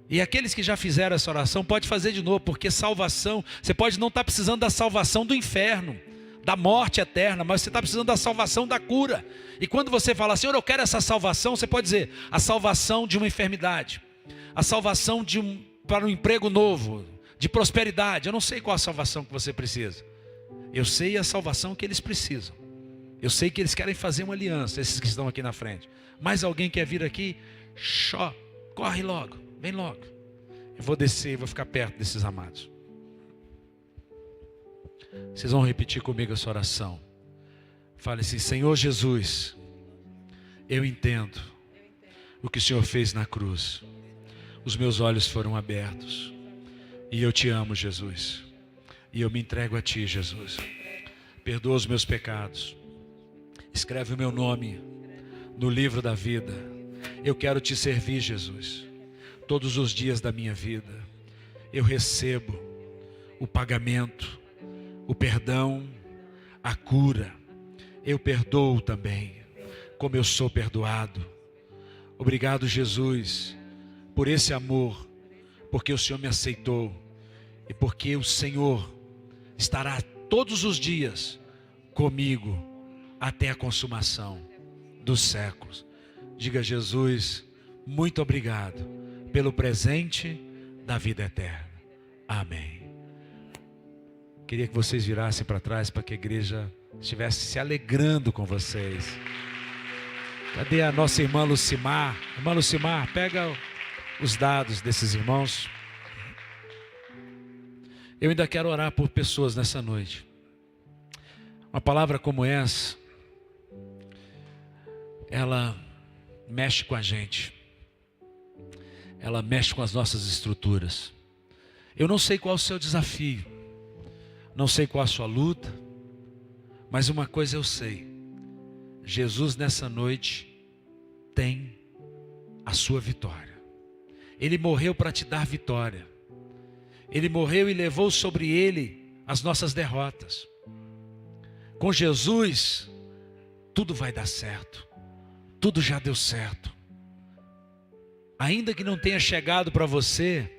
E aqueles que já fizeram essa oração, pode fazer de novo, porque salvação, você pode não estar precisando da salvação do inferno, da morte eterna, mas você está precisando da salvação da cura. E quando você fala, Senhor, eu quero essa salvação, você pode dizer, a salvação de uma enfermidade, a salvação para um emprego novo, de prosperidade. Eu não sei qual a salvação que você precisa. Eu sei a salvação que eles precisam. Eu sei que eles querem fazer uma aliança, esses que estão aqui na frente. Mais alguém quer vir aqui? Corre logo, vem logo. Eu vou descer, vou ficar perto desses amados. Vocês vão repetir comigo essa oração. Fale assim, Senhor Jesus, eu entendo o que o Senhor fez na cruz. Os meus olhos foram abertos. E eu te amo, Jesus. E eu me entrego a ti, Jesus. Perdoa os meus pecados. Escreve o meu nome no livro da vida. Eu quero te servir, Jesus. Todos os dias da minha vida. Eu recebo o pagamento, o perdão, a cura. Eu perdoo também, como eu sou perdoado. Obrigado, Jesus, por esse amor, porque o Senhor me aceitou e porque o Senhor estará todos os dias comigo até a consumação dos séculos. Diga, Jesus, muito obrigado pelo presente da vida eterna. Amém. Queria que vocês virassem para trás para que a igreja estivesse se alegrando com vocês. Cadê a nossa irmã Lucimar? Irmã Lucimar, pega os dados desses irmãos. Eu ainda quero orar por pessoas nessa noite. Uma palavra como essa, ela mexe com a gente. Ela mexe com as nossas estruturas. Eu não sei qual é o seu desafio. Não sei qual a sua luta. Mas uma coisa eu sei. Jesus nessa noite tem a sua vitória. Ele morreu para te dar vitória. Ele morreu e levou sobre ele as nossas derrotas. Com Jesus, tudo vai dar certo. Tudo já deu certo. Ainda que não tenha chegado para você,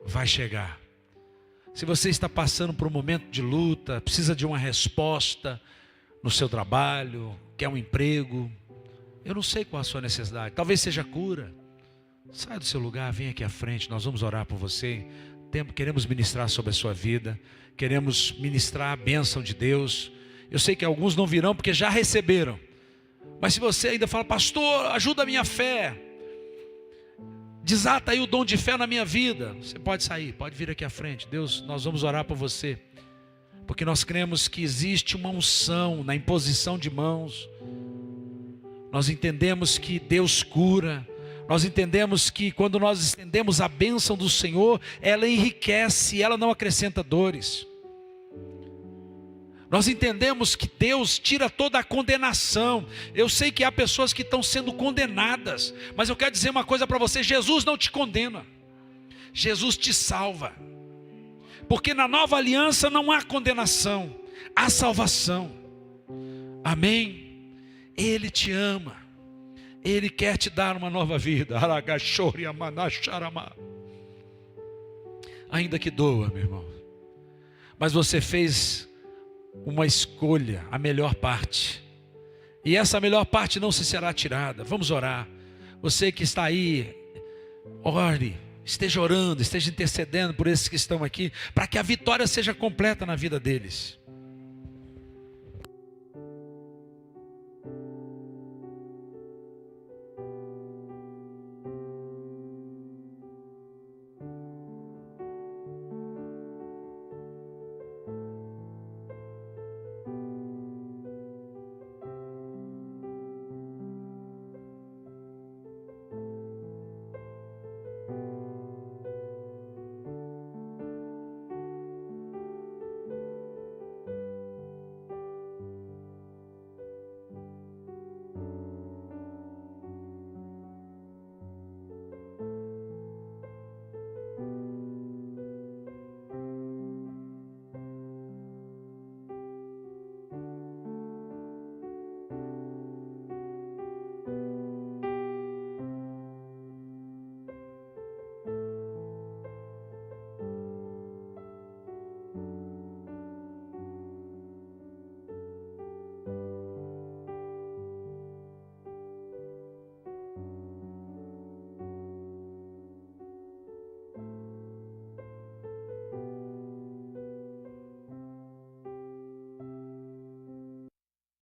vai chegar. Se você está passando por um momento de luta, precisa de uma resposta no seu trabalho, quer um emprego, eu não sei qual a sua necessidade, talvez seja cura. Sai do seu lugar, vem aqui à frente, nós vamos orar por você. Queremos ministrar sobre a sua vida, queremos ministrar a bênção de Deus. Eu sei que alguns não virão porque já receberam, mas se você ainda fala, pastor, ajuda a minha fé, desata aí o dom de fé na minha vida, você pode sair, pode vir aqui à frente. Deus, nós vamos orar por você, porque nós cremos que existe uma unção na imposição de mãos. Nós entendemos que Deus cura. Nós entendemos que quando nós estendemos a bênção do Senhor, ela enriquece, ela não acrescenta dores. Nós entendemos que Deus tira toda a condenação. Eu sei que há pessoas que estão sendo condenadas, mas eu quero dizer uma coisa para você: Jesus não te condena, Jesus te salva. Porque na nova aliança não há condenação, há salvação. Amém? Ele te ama. Ele quer te dar uma nova vida. Ainda que doa, meu irmão. Mas você fez uma escolha, a melhor parte. E essa melhor parte não se será tirada. Vamos orar. Você que está aí, ore, esteja orando, esteja intercedendo por esses que estão aqui, para que a vitória seja completa na vida deles.